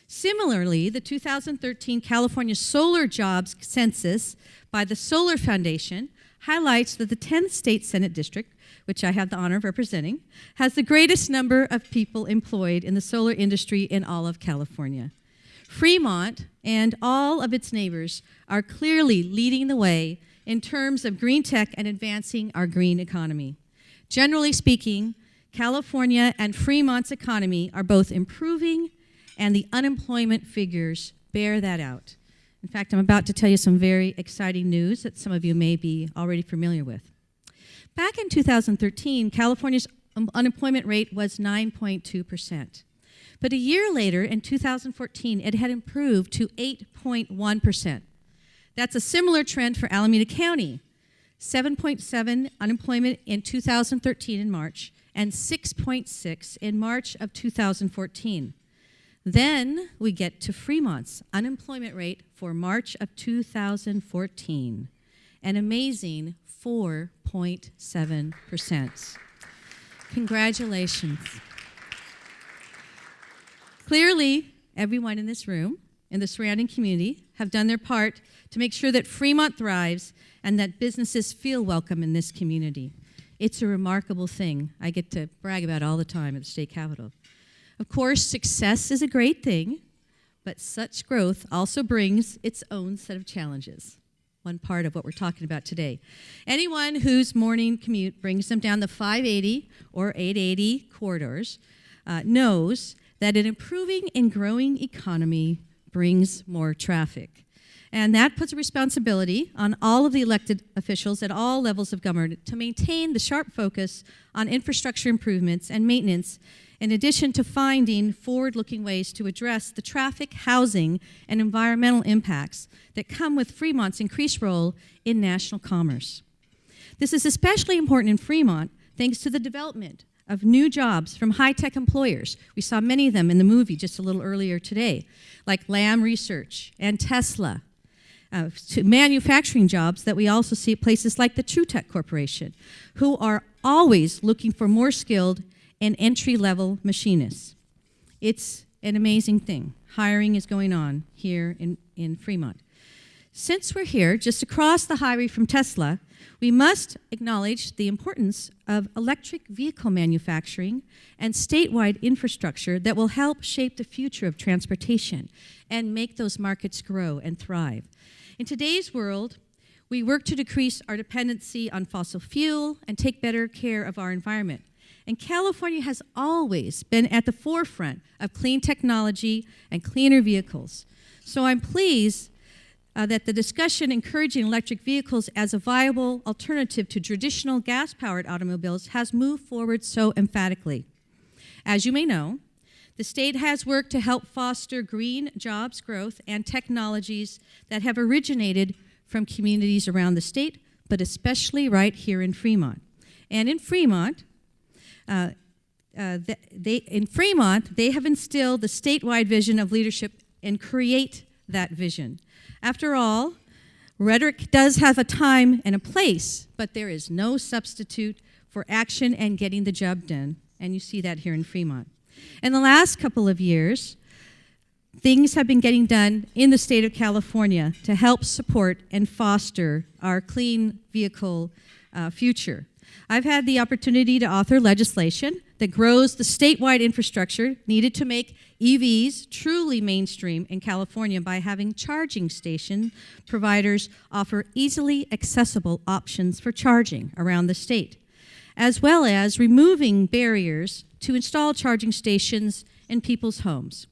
Similarly, the 2013 California Solar Jobs Census by the Solar Foundation highlights that the 10th State Senate District, which I have the honor of representing, has the greatest number of people employed in the solar industry in all of California. Fremont and all of its neighbors are clearly leading the way in terms of green tech and advancing our green economy. Generally speaking, California and Fremont's economy are both improving, and the unemployment figures bear that out. In fact, I'm about to tell you some very exciting news that some of you may be already familiar with. Back in 2013, California's unemployment rate was 9.2%. But a year later, in 2014, it had improved to 8.1%. That's a similar trend for Alameda County, 7.7 unemployment in 2013 in March, and 6.6 in March of 2014. Then we get to Fremont's unemployment rate for March of 2014, an amazing 4.7%. Congratulations. Clearly, everyone in this room, in the surrounding community, have done their part to make sure that Fremont thrives and that businesses feel welcome in this community. It's a remarkable thing I get to brag about all the time at the state capitol. Of course, success is a great thing, but such growth also brings its own set of challenges. One part of what we're talking about today. Anyone whose morning commute brings them down the 580 or 880 corridors knows that an improving and growing economy brings more traffic. And that puts a responsibility on all of the elected officials at all levels of government to maintain the sharp focus on infrastructure improvements and maintenance, in addition to finding forward-looking ways to address the traffic, housing, and environmental impacts that come with Fremont's increased role in national commerce. This is especially important in Fremont thanks to the development of new jobs from high-tech employers. We saw many of them in the movie just a little earlier today, like Lam Research and Tesla, to manufacturing jobs that we also see at places like the TruTech Corporation, who are always looking for more skilled and entry-level machinists. It's an amazing thing. Hiring is going on here in Fremont. Since we're here, just across the highway from Tesla, we must acknowledge the importance of electric vehicle manufacturing and statewide infrastructure that will help shape the future of transportation and make those markets grow and thrive. In today's world, we work to decrease our dependency on fossil fuel and take better care of our environment. And California has always been at the forefront of clean technology and cleaner vehicles. So I'm pleased that the discussion encouraging electric vehicles as a viable alternative to traditional gas-powered automobiles has moved forward so emphatically. As you may know, the state has worked to help foster green jobs growth and technologies that have originated from communities around the state, but especially right here in Fremont. And in Fremont, they have instilled the statewide vision of leadership and create that vision. After all, rhetoric does have a time and a place, but there is no substitute for action and getting the job done, and you see that here in Fremont. In the last couple of years, things have been getting done in the state of California to help support and foster our clean vehicle future. I've had the opportunity to author legislation that grows the statewide infrastructure needed to make EVs truly mainstream in California by having charging station providers offer easily accessible options for charging around the state, as well as removing barriers to install charging stations in people's homes.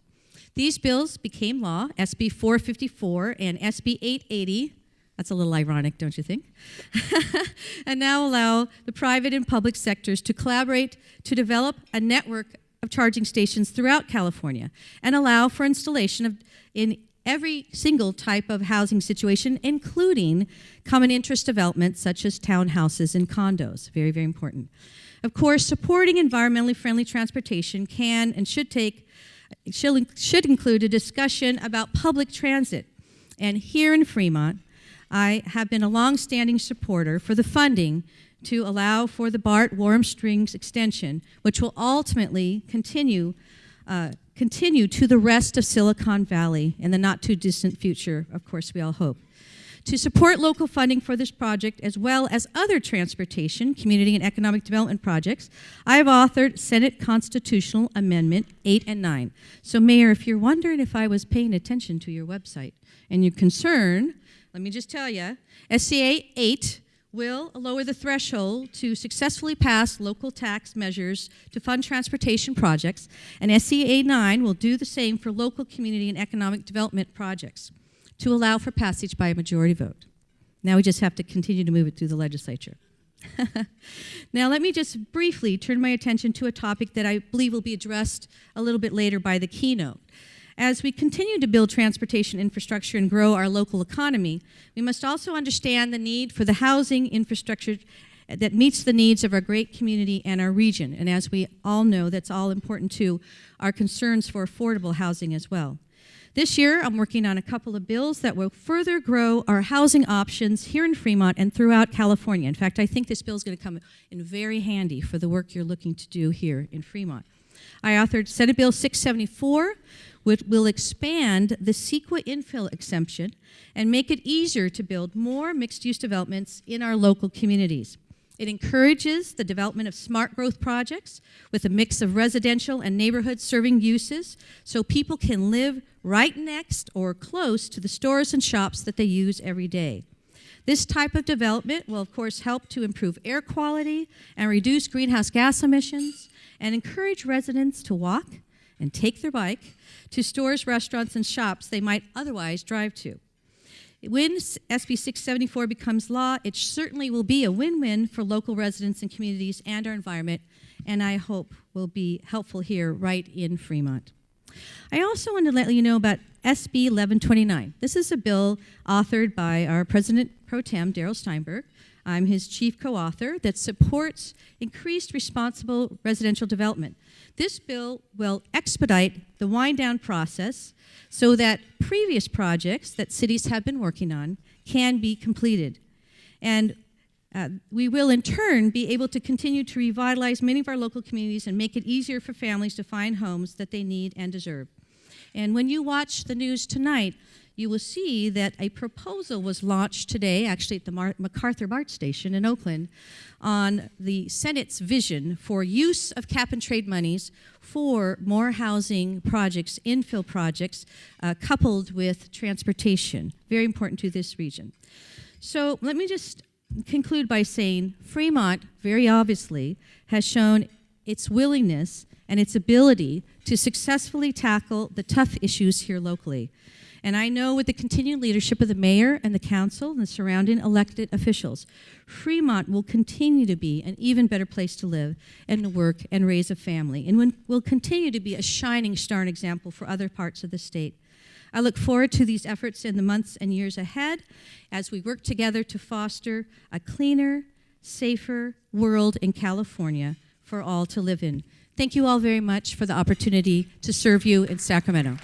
These bills became law, SB 454 and SB 880, That's a little ironic, don't you think? And now allow the private and public sectors to collaborate to develop a network of charging stations throughout California and allow for installation in every single type of housing situation, including common interest developments such as townhouses and condos. Very, very important. Of course, supporting environmentally friendly transportation can and should include a discussion about public transit. And here in Fremont, I have been a long-standing supporter for the funding to allow for the BART Warm Springs extension, which will ultimately continue to the rest of Silicon Valley in the not-too-distant future, of course, we all hope. To support local funding for this project, as well as other transportation, community, and economic development projects, I have authored Senate Constitutional Amendment 8 and 9. So, Mayor, if you're wondering if I was paying attention to your website and you're concerned, let me just tell you, SCA 8 will lower the threshold to successfully pass local tax measures to fund transportation projects, and SCA 9 will do the same for local community and economic development projects to allow for passage by a majority vote. Now we just have to continue to move it through the legislature. Now let me just briefly turn my attention to a topic that I believe will be addressed a little bit later by the keynote. As we continue to build transportation infrastructure and grow our local economy, we must also understand the need for the housing infrastructure that meets the needs of our great community and our region. And as we all know, that's all important to our concerns for affordable housing as well. This year, I'm working on a couple of bills that will further grow our housing options here in Fremont and throughout California. In fact, I think this bill is going to come in very handy for the work you're looking to do here in Fremont. I authored Senate Bill 674, which will expand the CEQA infill exemption and make it easier to build more mixed-use developments in our local communities. It encourages the development of smart growth projects with a mix of residential and neighborhood-serving uses so people can live right next or close to the stores and shops that they use every day. This type of development will, of course, help to improve air quality and reduce greenhouse gas emissions and encourage residents to walk and take their bike to stores, restaurants, and shops they might otherwise drive to. When SB 674 becomes law, it certainly will be a win-win for local residents and communities and our environment, and I hope will be helpful here right in Fremont. I also want to let you know about SB 1129. This is a bill authored by our President Pro Tem, Darrell Steinberg. I'm his chief co-author that supports increased responsible residential development. This bill will expedite the wind-down process so that previous projects that cities have been working on can be completed. And we will, in turn, be able to continue to revitalize many of our local communities and make it easier for families to find homes that they need and deserve. And when you watch the news tonight, you will see that a proposal was launched today, actually at the MacArthur BART station in Oakland, on the Senate's vision for use of cap-and-trade monies for more housing projects, infill projects, coupled with transportation. Very important to this region. So let me just conclude by saying Fremont, very obviously, has shown its willingness and its ability to successfully tackle the tough issues here locally. And I know with the continued leadership of the mayor and the council and the surrounding elected officials, Fremont will continue to be an even better place to live and to work and raise a family, and will continue to be a shining star and example for other parts of the state. I look forward to these efforts in the months and years ahead as we work together to foster a cleaner, safer world in California for all to live in. Thank you all very much for the opportunity to serve you in Sacramento.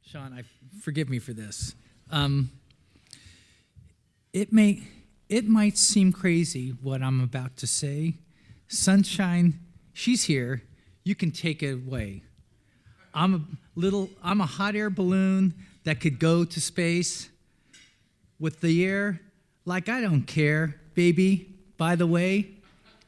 Sean, forgive me for this. It might seem crazy what I'm about to say. Sunshine, she's here. You can take it away. I'm a hot air balloon that could go to space with the air like I don't care, baby, by the way,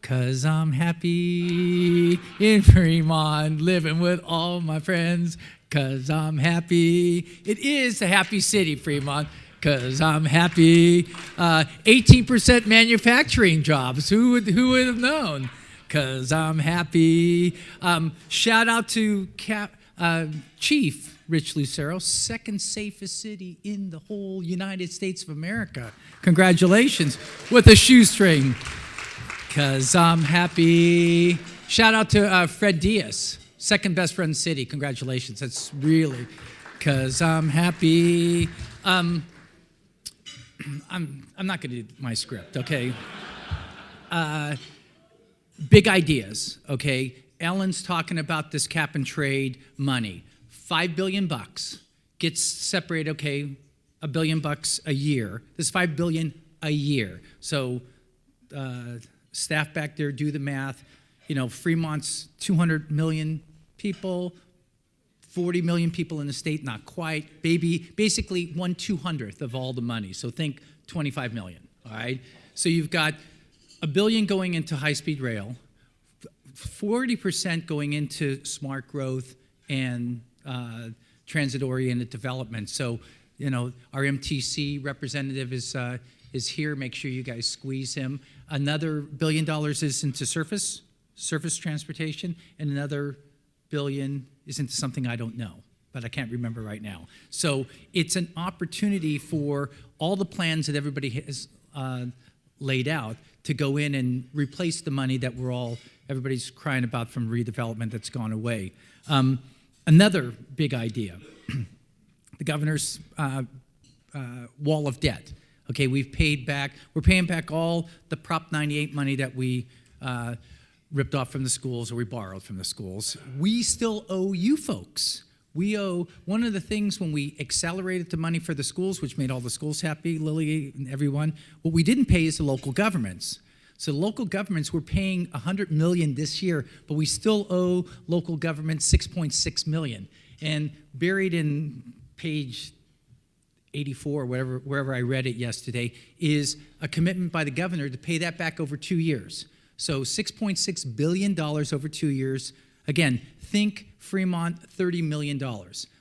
'cause I'm happy in Fremont, living with all my friends, 'cause I'm happy. It is a happy city, Fremont. Because I'm happy. 18% manufacturing jobs. Who would have known? Because I'm happy. Shout out to Chief Rich Lucero, second safest city in the whole United States of America. Congratulations with a shoestring. Because I'm happy. Shout out to Fred Diaz, second best friend city. Congratulations. That's really, because I'm happy. I'm not going to do my script, okay? Big ideas, okay? Ellen's talking about this cap and trade money. $5 billion gets separated, okay, $1 billion a year. This is $5 billion a year. So staff back there, do the math. You know, Fremont's 200 million people, 40 million people in the state, not quite. Basically 1/200th of all the money. So think 25 million, all right? So you've got $1 billion going into high-speed rail, 40% going into smart growth and transit-oriented development. So, you know, our MTC representative is here. Make sure you guys squeeze him. Another $1 billion is into surface transportation, and another $1 billion is into something I don't know, but I can't remember right now. So it's an opportunity for all the plans that everybody has laid out to go in and replace the money that everybody's crying about from redevelopment that's gone away. Another big idea, the governor's wall of debt. Okay, we're paying back all the Prop 98 money that we ripped off from the schools or we borrowed from the schools. We still owe you folks. We owe, one of the things when we accelerated the money for the schools, which made all the schools happy, Lily and everyone, what we didn't pay is the local governments. So local governments, we're paying $100 million this year, but we still owe local governments $6.6 million. And buried in page 84, wherever I read it yesterday, is a commitment by the governor to pay that back over 2 years. So $6.6 billion over 2 years. Again, think Fremont, $30 million.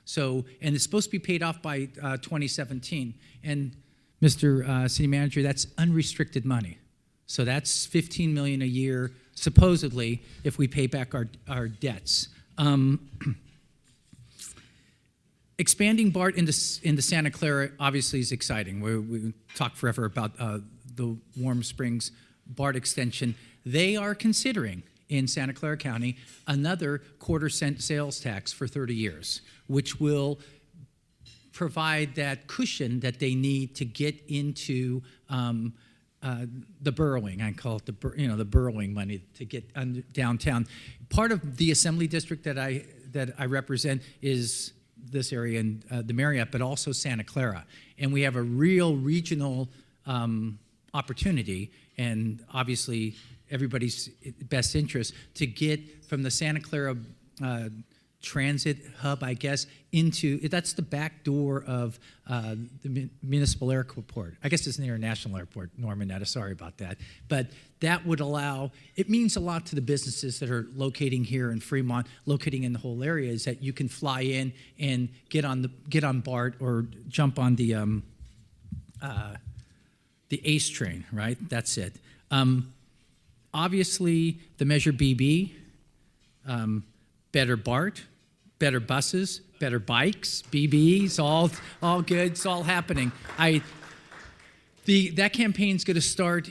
So, and it's supposed to be paid off by 2017. And Mr. City Manager, that's unrestricted money. So that's $15 million a year, supposedly, if we pay back our debts. Expanding BART into Santa Clara obviously is exciting. We talk forever about the Warm Springs BART extension. They are considering in Santa Clara County another quarter-cent sales tax for 30 years, which will provide that cushion that they need to get into the burrowing. I call it the burrowing money to get downtown. Part of the assembly district that I represent is this area in the Marriott, but also Santa Clara, and we have a real regional opportunity, and obviously everybody's best interest to get from the Santa Clara transit hub, I guess, that's the back door of the municipal airport. I guess it's an international airport, Normanetta, sorry about that. But that would allow, it means a lot to the businesses that are locating here in Fremont, locating in the whole area, is that you can fly in and get on BART or jump on the ACE train, right? That's it. Obviously, the Measure BB, better BART, better buses, better bikes, BBs, all good. It's all happening. That campaign's going to start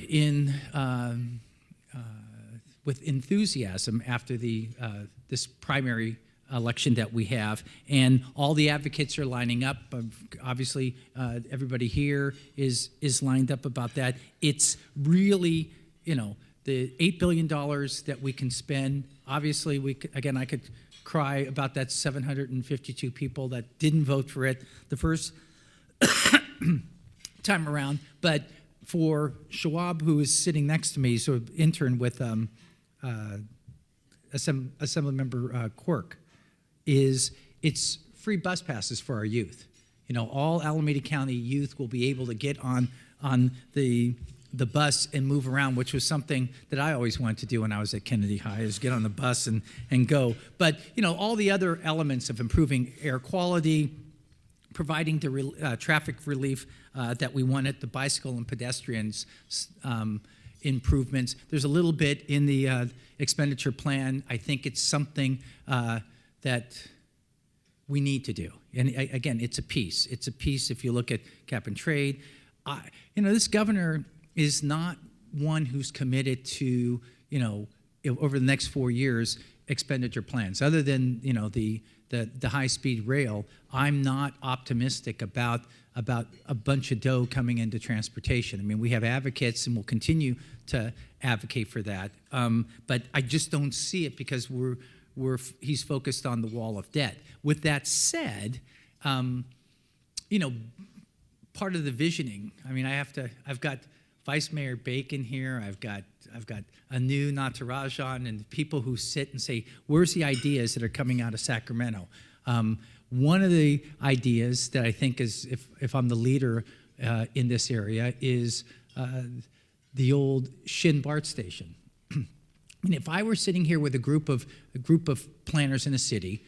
with enthusiasm after this primary election that we have, and all the advocates are lining up. Obviously, everybody here is lined up about that. It's really, the $8 billion that we can spend. Obviously, I could cry about that 752 people that didn't vote for it the first time around. But for Schwab, who is sitting next to me, so intern with Assemblymember Quirk, it's free bus passes for our youth. All Alameda County youth will be able to get on the bus and move around, which was something that I always wanted to do when I was at Kennedy High, is get on the bus and go. But, all the other elements of improving air quality, providing the traffic relief that we wanted, the bicycle and pedestrians improvements. There's a little bit in the expenditure plan. I think it's something that we need to do. And again, it's a piece. It's a piece if you look at cap and trade. This governor is not one who's committed to, over the next 4 years, expenditure plans. Other than, the high-speed rail, I'm not optimistic about a bunch of dough coming into transportation. I mean, we have advocates, and we'll continue to advocate for that. But I just don't see it because he's focused on the wall of debt. With that said, part of the visioning. I mean, I've got Vice Mayor Bacon here. I've got Anu Natarajan and people who sit and say, "Where's the ideas that are coming out of Sacramento?" One of the ideas that I think is, if I'm the leader in this area, is the old Shin BART station. And if I were sitting here with a group of planners in a city,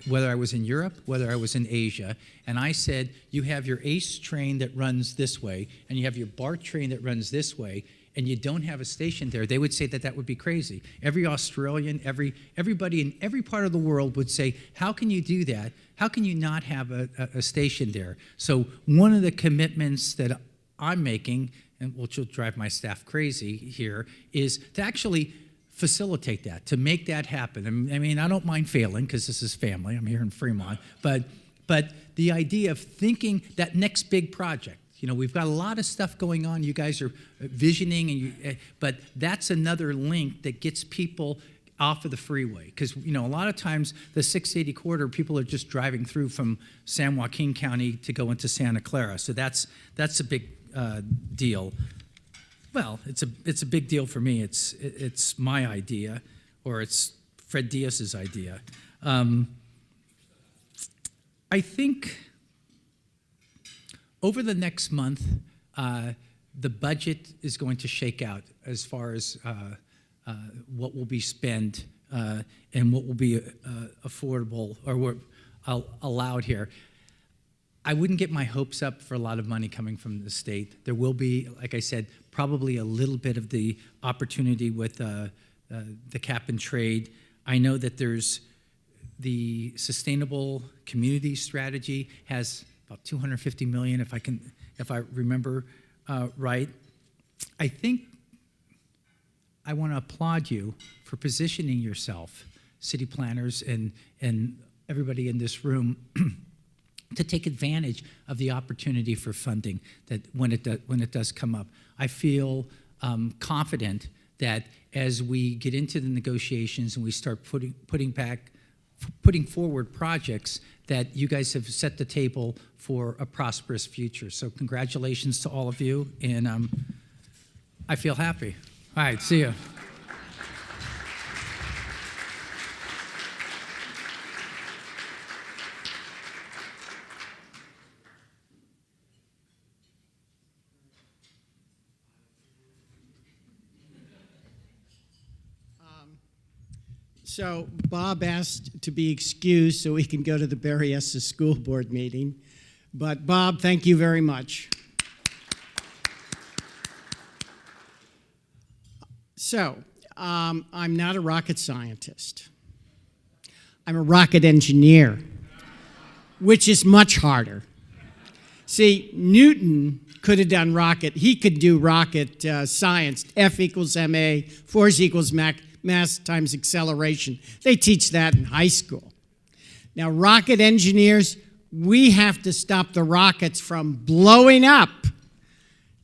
whether I was in Europe, whether I was in Asia, and I said, you have your ACE train that runs this way, and you have your BART train that runs this way, and you don't have a station there, they would say that would be crazy. Every Australian, everybody in every part of the world would say, how can you do that? How can you not have a station there? So one of the commitments that I'm making, and which will drive my staff crazy here, is to actually facilitate that, to make that happen. I mean, I don't mind failing because this is family. I'm here in Fremont. But the idea of thinking that next big project, we've got a lot of stuff going on. You guys are visioning, but that's another link that gets people off of the freeway. Because, a lot of times the 680 corridor, people are just driving through from San Joaquin County to go into Santa Clara. So that's a big deal. Well, it's a big deal for me. It's my idea, or it's Fred Diaz's idea. I think over the next month, the budget is going to shake out as far as what will be spent and what will be affordable or allowed here. I wouldn't get my hopes up for a lot of money coming from the state. There will be, like I said, probably a little bit of the opportunity with the cap and trade. I know that there's the sustainable community strategy has about $250 million, if I remember right. I think I want to applaud you for positioning yourself, city planners and everybody in this room, to take advantage of the opportunity for funding that when it does come up. I feel confident that as we get into the negotiations and we start putting forward projects, that you guys have set the table for a prosperous future. So congratulations to all of you, and I feel happy. All right, see you. So Bob asked to be excused so he can go to the Berryessa School Board meeting. But Bob, thank you very much. So I'm not a rocket scientist. I'm a rocket engineer, which is much harder. See, Newton could have done rocket. He could do rocket science. F equals ma, force equals mass times acceleration. They teach that in high school. Now, rocket engineers, we have to stop the rockets from blowing up.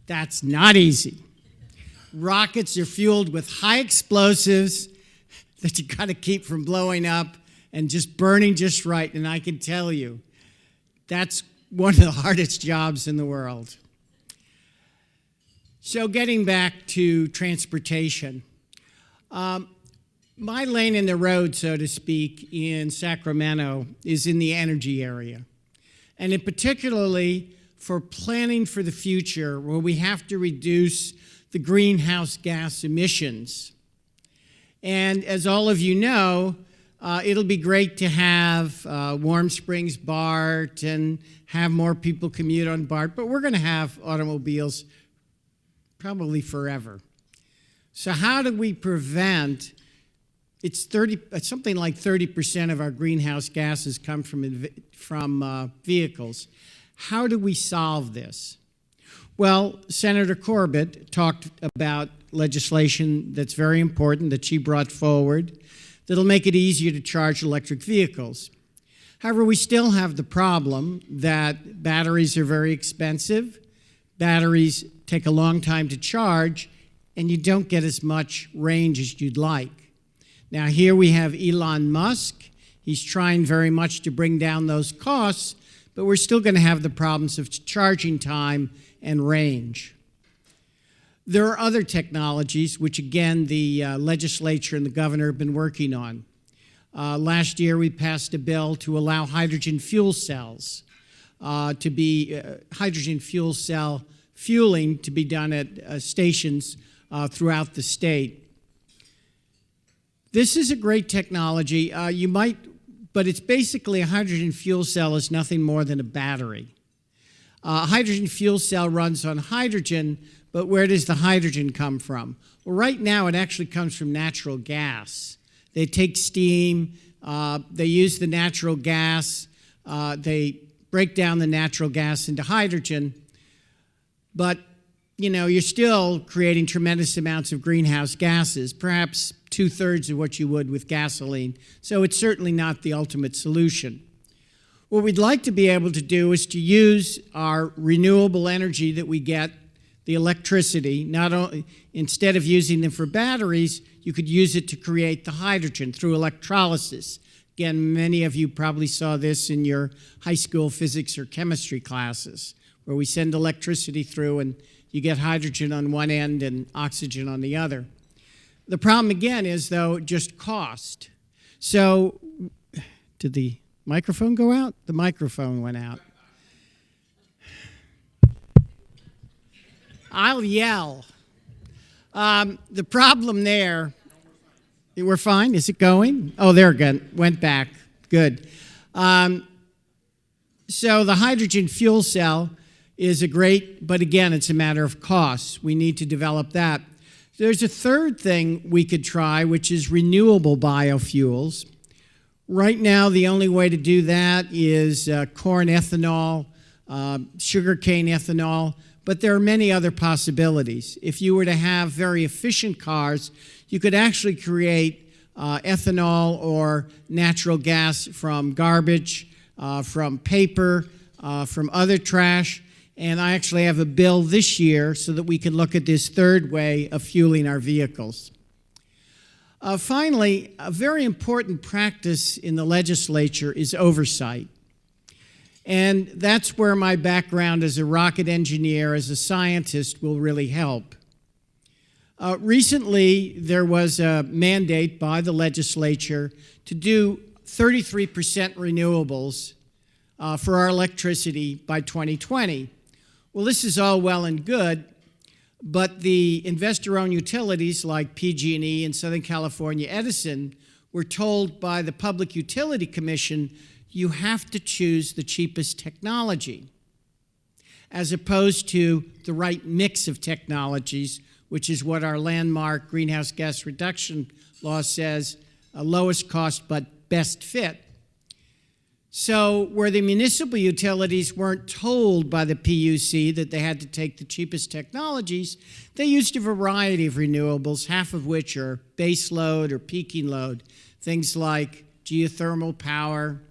That's not easy. Rockets are fueled with high explosives that you got to keep from blowing up and just burning just right. And I can tell you, that's one of the hardest jobs in the world. So getting back to transportation, my lane in the road, so to speak, in Sacramento is in the energy area. And in particularly for planning for the future, where we have to reduce the greenhouse gas emissions. And as all of you know, it'll be great to have Warm Springs BART and have more people commute on BART, but we're going to have automobiles probably forever. So how do we prevent, it's something like 30% of our greenhouse gases come from vehicles. How do we solve this? Well, Senator Corbett talked about legislation that's very important that she brought forward that'll make it easier to charge electric vehicles. However, we still have the problem that batteries are very expensive, batteries take a long time to charge, and you don't get as much range as you'd like. Now here we have Elon Musk. He's trying very much to bring down those costs, but we're still going to have the problems of charging time and range. There are other technologies which, again, the legislature and the governor have been working on. Last year, we passed a bill to allow hydrogen fuel cells to be hydrogen fuel cell fueling to be done at stations throughout the state. This is a great technology. But it's basically a hydrogen fuel cell is nothing more than a battery. A hydrogen fuel cell runs on hydrogen, but where does the hydrogen come from? Well, right now it actually comes from natural gas. They take steam, they use the natural gas, they break down the natural gas into hydrogen, but you're still creating tremendous amounts of greenhouse gases, perhaps 2/3 of what you would with gasoline. So it's certainly not the ultimate solution. What we'd like to be able to do is to use our renewable energy that we get, the electricity, not only, instead of using them for batteries, you could use it to create the hydrogen through electrolysis. Again, many of you probably saw this in your high school physics or chemistry classes, where we send electricity through and you get hydrogen on one end and oxygen on the other. The problem, again, is, though, just cost. So, did the microphone go out? The microphone went out. I'll yell. The problem there, we're fine? Is it going? Oh, there it went back. Good. So the hydrogen fuel cell is but again, it's a matter of cost. We need to develop that. There's a third thing we could try, which is renewable biofuels. Right now, the only way to do that is corn ethanol, sugarcane ethanol, but there are many other possibilities. If you were to have very efficient cars, you could actually create ethanol or natural gas from garbage, from paper, from other trash. And I actually have a bill this year so that we can look at this third way of fueling our vehicles. Finally, a very important practice in the legislature is oversight. And that's where my background as a rocket engineer, as a scientist, will really help. Recently, there was a mandate by the legislature to do 33% renewables for our electricity by 2020. Well, this is all well and good, but the investor-owned utilities like PG&E and Southern California Edison were told by the Public Utility Commission, you have to choose the cheapest technology, as opposed to the right mix of technologies, which is what our landmark greenhouse gas reduction law says, lowest cost but best fit. So where the municipal utilities weren't told by the PUC that they had to take the cheapest technologies, they used a variety of renewables, half of which are base load or peaking load, things like geothermal power,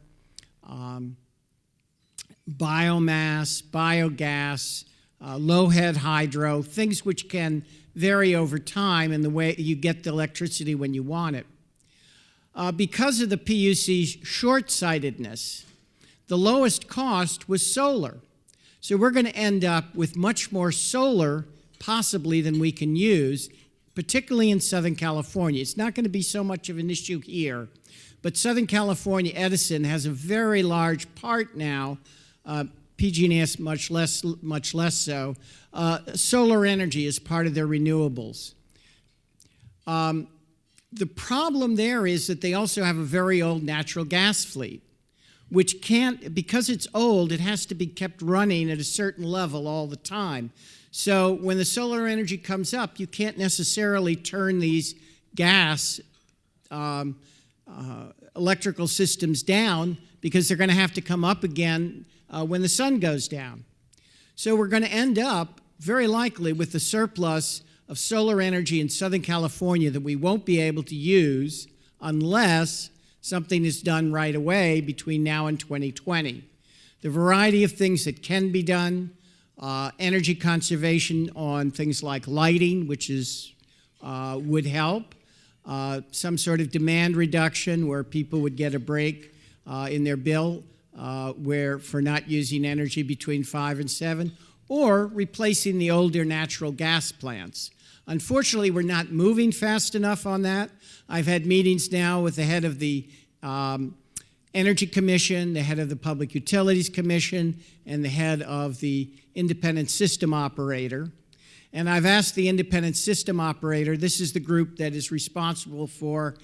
biomass, biogas, low-head hydro, things which can vary over time in the way you get the electricity when you want it. Because of the PUC's short-sightedness, the lowest cost was solar. So we're going to end up with much more solar, possibly, than we can use, particularly in Southern California. It's not going to be so much of an issue here, but Southern California Edison has a very large part now, PG&E has much less so. Solar energy is part of their renewables. The problem there is that they also have a very old natural gas fleet, which can't, because it's old, it has to be kept running at a certain level all the time. So when the solar energy comes up, you can't necessarily turn these gas electrical systems down because they're going to have to come up again when the sun goes down. So we're going to end up very likely with a surplus of solar energy in Southern California that we won't be able to use unless something is done right away between now and 2020. The variety of things that can be done, energy conservation on things like lighting, which is, would help, some sort of demand reduction where people would get a break in their bill for not using energy between 5 and 7, or replacing the older natural gas plants. Unfortunately, we're not moving fast enough on that. I've had meetings now with the head of the Energy Commission, the head of the Public Utilities Commission, and the head of the Independent System Operator. And I've asked the Independent System Operator, this is the group that is responsible for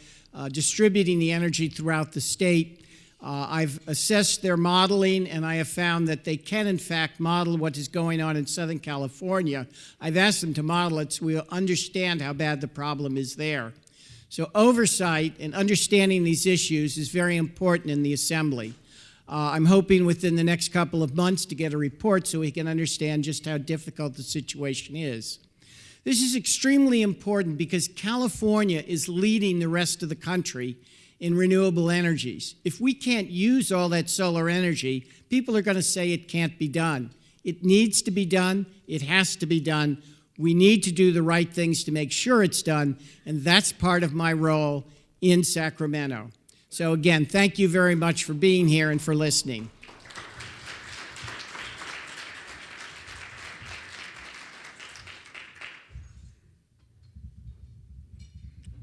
distributing the energy throughout the state. I've assessed their modeling, and I have found that they can, in fact, model what is going on in Southern California. I've asked them to model it so we'll understand how bad the problem is there. So oversight and understanding these issues is very important in the Assembly. I'm hoping within the next couple of months to get a report so we can understand just how difficult the situation is. This is extremely important because California is leading the rest of the country in renewable energies. If we can't use all that solar energy, people are going to say it can't be done. It needs to be done. It has to be done. We need to do the right things to make sure it's done, and that's part of my role in Sacramento. So again, thank you very much for being here and for listening.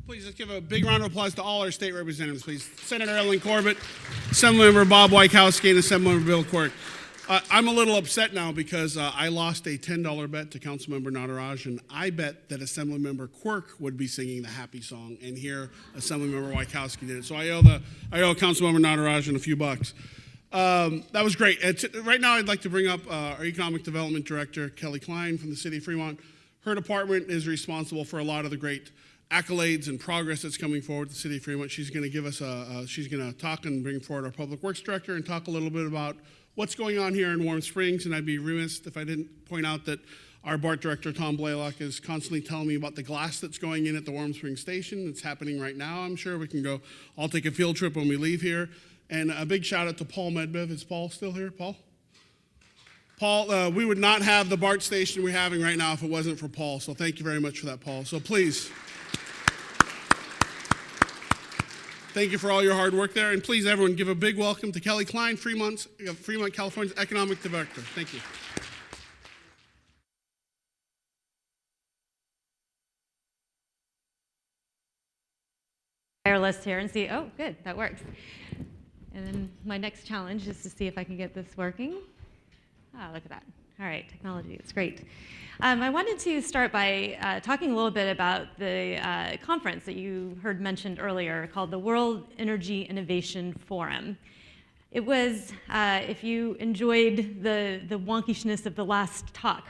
Please let's give a big round of applause to all our state representatives, please. Senator Ellen Corbett, Assemblymember Bob Wykowski, and Assemblymember Bill Quirk. I'm a little upset now because I lost a $10 bet to Councilmember Nataraj, and I bet that Assemblymember Quirk would be singing the happy song, and here Assemblymember Wykowski did it. So I owe Councilmember Nataraj a few bucks. That was great. Right now I'd like to bring up our Economic Development Director, Kelly Klein from the City of Fremont. Her department is responsible for a lot of the great accolades and progress that's coming forward with the City of Fremont. She's going to give us she's going to talk and bring forward our Public Works Director and talk a little bit about what's going on here in Warm Springs, and I'd be remiss if I didn't point out that our BART Director, Tom Blaylock, is constantly telling me about the glass that's going in at the Warm Springs Station. It's happening right now, I'm sure. We can go, I'll take a field trip when we leave here. And a big shout out to Paul Medbev. Is Paul still here, Paul? Paul, we would not have the BART station we're having right now if it wasn't for Paul, so thank you very much for that, Paul. So please, thank you for all your hard work there, and please, everyone, give a big welcome to Kelly Klein, Fremont, California's Economic Director. Thank you. Wireless here and see, oh, good, that works. And then my next challenge is to see if I can get this working. Ah, look at that. All right, technology, it's great. I wanted to start by talking a little bit about the conference that you heard mentioned earlier called the World Energy Innovation Forum. It was, if you enjoyed the wonkishness of the last talk,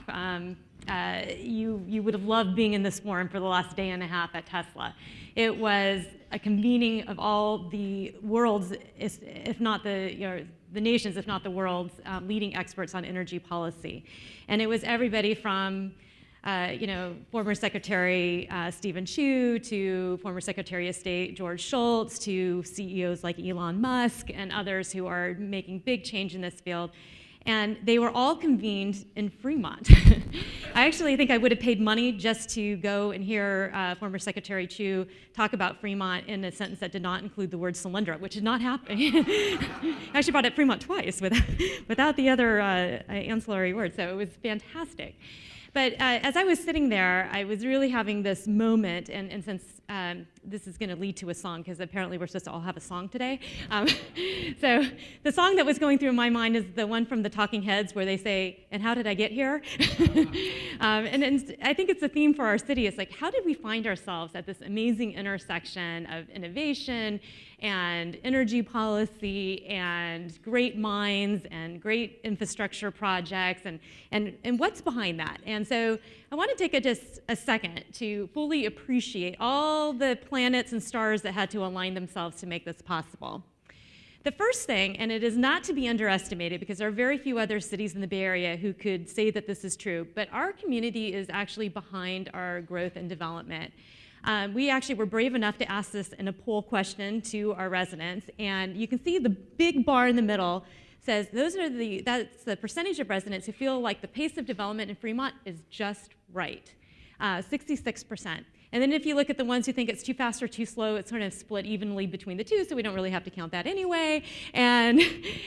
you would have loved being in this forum for the last day and a half at Tesla. It was a convening of all the world's, if not the nation's, if not the world's, leading experts on energy policy. And it was everybody from former Secretary Stephen Chu to former Secretary of State George Shultz to CEOs like Elon Musk and others who are making big change in this field. And they were all convened in Fremont. I actually think I would have paid money just to go and hear former Secretary Chu talk about Fremont in a sentence that did not include the word Solyndra, which did not happen. I actually brought up Fremont twice without the other ancillary word, so it was fantastic. But as I was sitting there, I was really having this moment, and since this is going to lead to a song, because apparently we're supposed to all have a song today. So the song that was going through my mind is the one from the Talking Heads where they say, "And how did I get here?" And I think it's a theme for our city. It's like, how did we find ourselves at this amazing intersection of innovation and energy policy and great minds and great infrastructure projects, and what's behind that? And so I want to take just a second to fully appreciate all the planets and stars that had to align themselves to make this possible. The first thing, and it is not to be underestimated because there are very few other cities in the Bay Area who could say that this is true, but our community is actually behind our growth and development. We actually were brave enough to ask this in a poll question to our residents, and you can see the big bar in the middle says that's the percentage of residents who feel like the pace of development in Fremont is just right, 66%. And then if you look at the ones who think it's too fast or too slow, it's sort of split evenly between the two, so we don't really have to count that anyway. And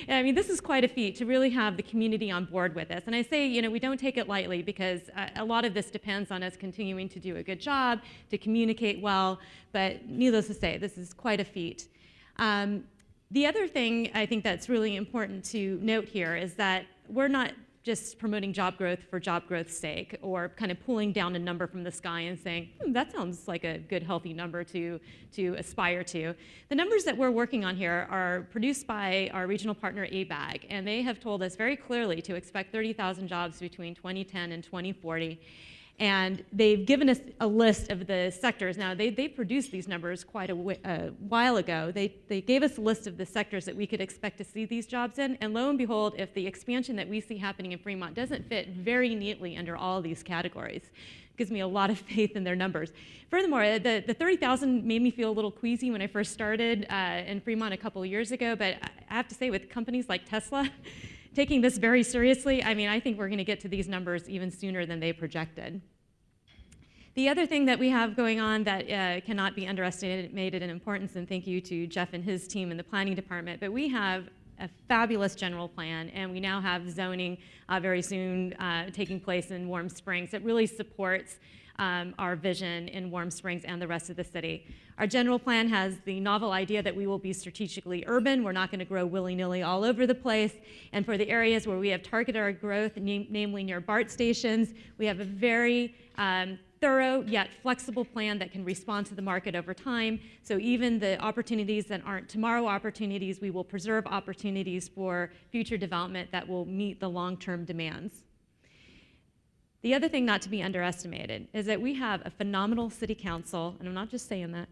I mean, this is quite a feat to really have the community on board with us. And I say, we don't take it lightly because a lot of this depends on us continuing to do a good job, to communicate well, but needless to say, this is quite a feat. The other thing I think that's really important to note here is that we're not just promoting job growth for job growth's sake, or kind of pulling down a number from the sky and saying, that sounds like a good, healthy number to aspire to. The numbers that we're working on here are produced by our regional partner, ABAG, and they have told us very clearly to expect 30,000 jobs between 2010 and 2040. And they've given us a list of the sectors. Now, they produced these numbers quite a while ago. They gave us a list of the sectors that we could expect to see these jobs in. And lo and behold, if the expansion that we see happening in Fremont doesn't fit very neatly under all of these categories, it gives me a lot of faith in their numbers. Furthermore, the 30,000 made me feel a little queasy when I first started in Fremont a couple of years ago. But I have to say, with companies like Tesla, taking this very seriously, I mean, I think we're going to get to these numbers even sooner than they projected. The other thing that we have going on that cannot be underestimated in importance, and thank you to Jeff and his team in the planning department, but we have a fabulous general plan, and we now have zoning very soon taking place in Warm Springs that really supports our vision in Warm Springs and the rest of the city. Our general plan has the novel idea that we will be strategically urban. We're not going to grow willy-nilly all over the place. And for the areas where we have targeted our growth, namely near BART stations, we have a very thorough yet flexible plan that can respond to the market over time. So even the opportunities that aren't tomorrow opportunities, we will preserve opportunities for future development that will meet the long-term demands. The other thing not to be underestimated is that we have a phenomenal city council, and I'm not just saying that,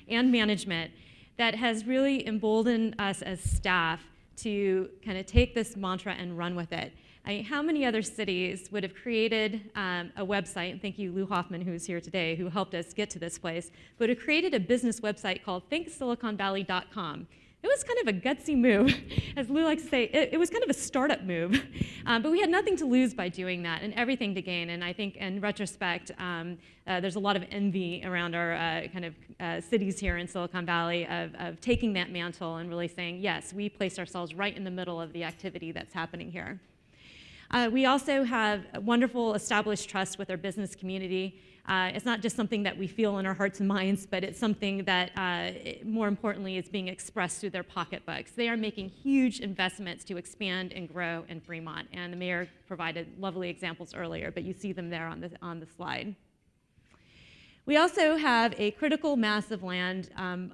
and management that has really emboldened us as staff to kind of take this mantra and run with it. I mean, how many other cities would have created a website, and thank you Lou Hoffman, who's here today, who helped us get to this place, would have created a business website called thinksiliconvalley.com. It was kind of a gutsy move. As Lou likes to say, it was kind of a startup move. But we had nothing to lose by doing that and everything to gain. And I think in retrospect, there's a lot of envy around our cities here in Silicon Valley of taking that mantle and really saying, yes, we place ourselves right in the middle of the activity that's happening here. We also have a wonderful established trust with our business community. It's not just something that we feel in our hearts and minds, but it's something that, more importantly, is being expressed through their pocketbooks. They are making huge investments to expand and grow in Fremont, and the mayor provided lovely examples earlier, but you see them there on the slide. We also have a critical mass of land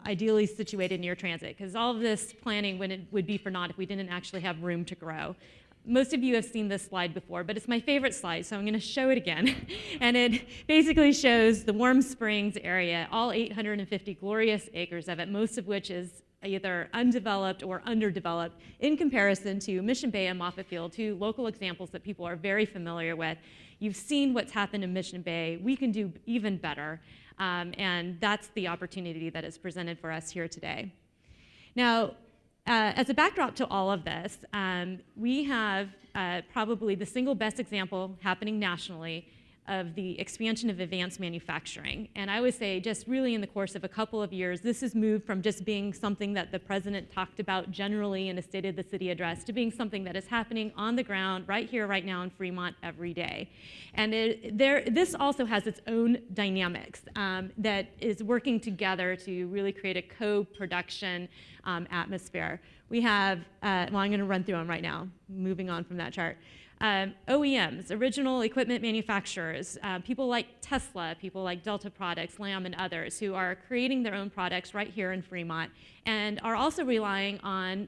ideally situated near transit, because all of this planning would be for naught if we didn't actually have room to grow. Most of you have seen this slide before, but it's my favorite slide, so I'm going to show it again. And it basically shows the Warm Springs area, all 850 glorious acres of it, most of which is either undeveloped or underdeveloped in comparison to Mission Bay and Moffett Field, two local examples that people are very familiar with. You've seen what's happened in Mission Bay. We can do even better, and that's the opportunity that is presented for us here today. Now, as a backdrop to all of this, we have probably the single best example happening nationally of the expansion of advanced manufacturing. And I would say just really in the course of a couple of years, this has moved from just being something that the president talked about generally in a State of the City address to being something that is happening on the ground right here, right now in Fremont every day. And this also has its own dynamics that is working together to really create a co-production atmosphere. We have, well, I'm going to run through them right now, moving on from that chart. OEMs, original equipment manufacturers, people like Tesla, people like Delta Products, Lam, and others who are creating their own products right here in Fremont and are also relying on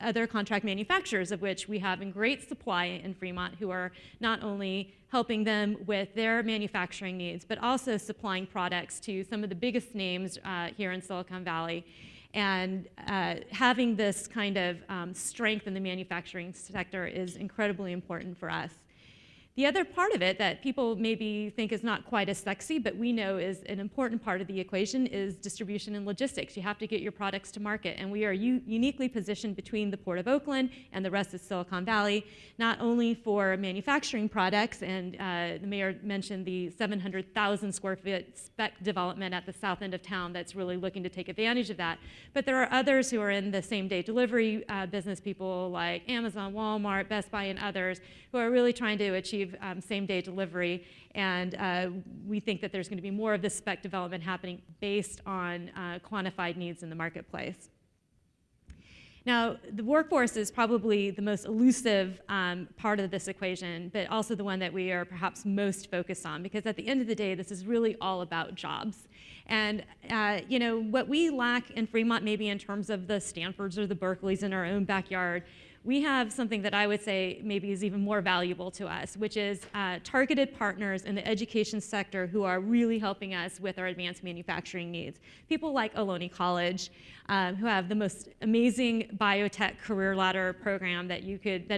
other contract manufacturers, of which we have in great supply in Fremont, who are not only helping them with their manufacturing needs, but also supplying products to some of the biggest names here in Silicon Valley. And having this kind of strength in the manufacturing sector is incredibly important for us. The other part of it that people maybe think is not quite as sexy, but we know is an important part of the equation, is distribution and logistics. You have to get your products to market, and we are uniquely positioned between the Port of Oakland and the rest of Silicon Valley, not only for manufacturing products, and the mayor mentioned the 700,000 square foot spec development at the south end of town that's really looking to take advantage of that, but there are others who are in the same-day delivery business, people like Amazon, Walmart, Best Buy, and others, who are really trying to achieve same-day delivery, and we think that there's going to be more of this spec development happening based on quantified needs in the marketplace. Now, the workforce is probably the most elusive part of this equation, but also the one that we are perhaps most focused on, because at the end of the day, this is really all about jobs. And you know, what we lack in Fremont, maybe in terms of the Stanfords or the Berkeleys in our own backyard, we have something that I would say maybe is even more valuable to us, which is targeted partners in the education sector who are really helping us with our advanced manufacturing needs. People like Ohlone College, who have the most amazing biotech career ladder program that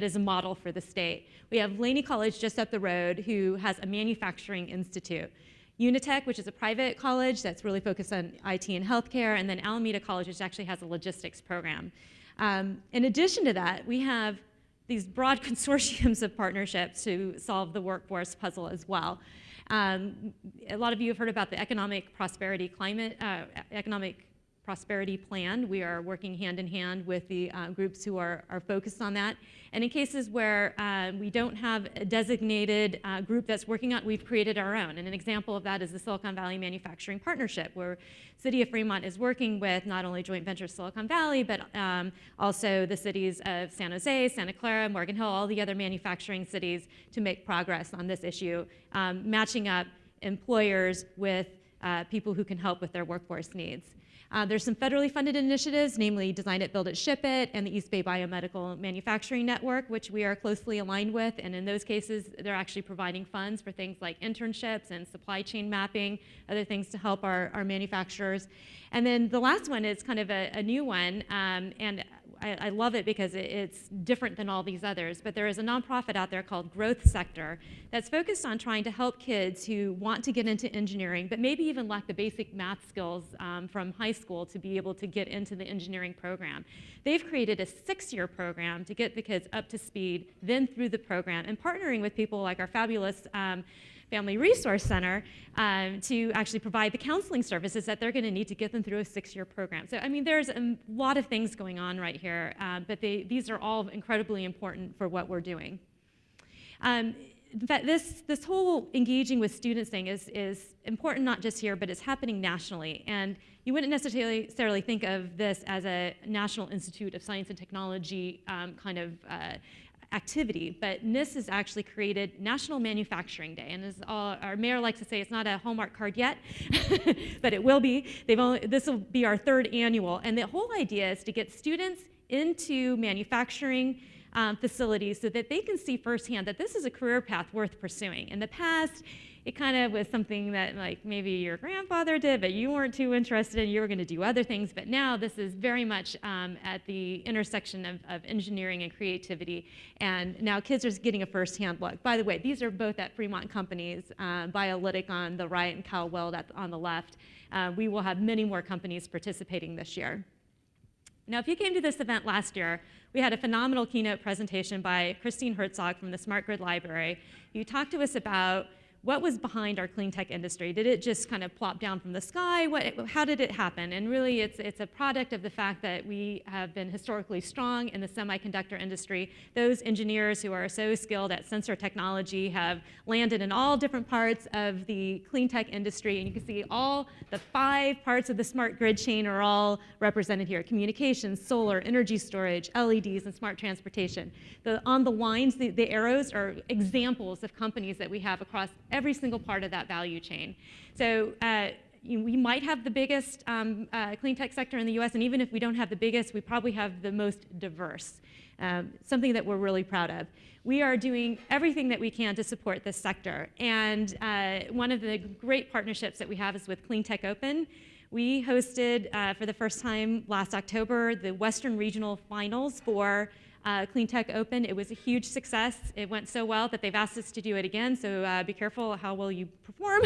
is a model for the state. We have Laney College just up the road, who has a manufacturing institute. Unitech, which is a private college that's really focused on IT and healthcare, and then Alameda College, which actually has a logistics program. In addition to that, we have these broad consortiums of partnerships to solve the workforce puzzle as well. A lot of you have heard about the economic prosperity plan. We are working hand in hand with the groups who are focused on that. And in cases where we don't have a designated group that's working on it, we've created our own. And an example of that is the Silicon Valley Manufacturing Partnership, where City of Fremont is working with not only joint venture Silicon Valley, but also the cities of San Jose, Santa Clara, Morgan Hill, all the other manufacturing cities, to make progress on this issue, matching up employers with people who can help with their workforce needs. There's some federally funded initiatives, namely Design It, Build It, Ship It, and the East Bay Biomedical Manufacturing Network, which we are closely aligned with. And in those cases, they're actually providing funds for things like internships and supply chain mapping, other things to help our manufacturers. And then the last one is kind of a new one, and I love it because it's different than all these others, but there is a nonprofit out there called Growth Sector that's focused on trying to help kids who want to get into engineering, but maybe even lack the basic math skills from high school to be able to get into the engineering program. They've created a 6-year program to get the kids up to speed, then through the program, and partnering with people like our fabulous Family Resource Center to actually provide the counseling services that they're going to need to get them through a 6-year program. So, I mean, there's a lot of things going on right here, but these are all incredibly important for what we're doing. In fact, this whole engaging with students thing is important not just here, but it's happening nationally. And you wouldn't necessarily think of this as a National Institute of Science and Technology kind of activity, but NIST has actually created National Manufacturing Day, and as our mayor likes to say, it's not a Hallmark card yet, but it will be. This will be our 3rd annual, and the whole idea is to get students into manufacturing facilities so that they can see firsthand that this is a career path worth pursuing. In the past, it kind of was something that like maybe your grandfather did, but you weren't too interested in, you were going to do other things. But now this is very much at the intersection of engineering and creativity. And now kids are getting a firsthand look. By the way, these are both at Fremont companies, Biolytic on the right and Cal-Weld on the left. We will have many more companies participating this year. Now, if you came to this event last year, we had a phenomenal keynote presentation by Christine Herzog from the Smart Grid Library. You talked to us about what was behind our clean tech industry? Did it just kind of plop down from the sky? How did it happen? And really, it's a product of the fact that we have been historically strong in the semiconductor industry. Those engineers who are so skilled at sensor technology have landed in all different parts of the clean tech industry, and you can see all the 5 parts of the smart grid chain are all represented here: communications, solar, energy storage, LEDs, and smart transportation. On the lines, the arrows are examples of companies that we have across every single part of that value chain. So we might have the biggest clean tech sector in the US, and even if we don't have the biggest, we probably have the most diverse, something that we're really proud of. We are doing everything that we can to support this sector, and one of the great partnerships that we have is with Clean Tech Open. We hosted, for the first time last October, the Western Regional Finals for Clean Tech Open. It was a huge success. It went so well that they've asked us to do it again, so be careful how well you perform.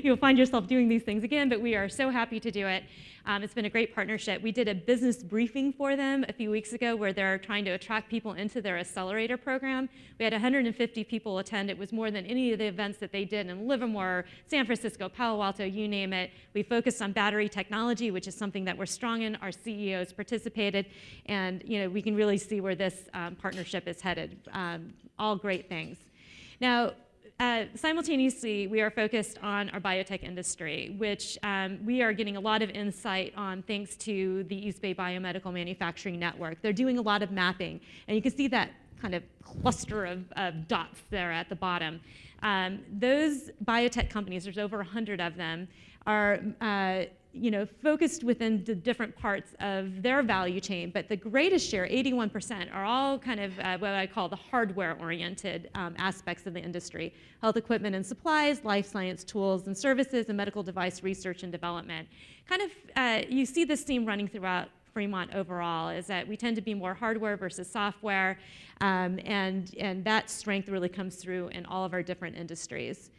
You'll find yourself doing these things again, but we are so happy to do it. It's been a great partnership. We did a business briefing for them a few weeks ago where they're trying to attract people into their accelerator program. We had 150 people attend. It was more than any of the events that they did in Livermore, San Francisco, Palo Alto, you name it. We focused on battery technology, which is something that we're strong in. Our CEOs participated, and we can really see where this partnership is headed. All great things. Now, simultaneously, we are focused on our biotech industry, which we are getting a lot of insight on thanks to the East Bay Biomedical Manufacturing Network. They're doing a lot of mapping, and you can see that kind of cluster of dots there at the bottom. Those biotech companies, there's over 100 of them, are focused within the different parts of their value chain, but the greatest share, 81%, are all kind of what I call the hardware-oriented aspects of the industry: health equipment and supplies, life science tools and services, and medical device research and development. Kind of, you see this theme running throughout Fremont overall, is that we tend to be more hardware versus software, and that strength really comes through in all of our different industries.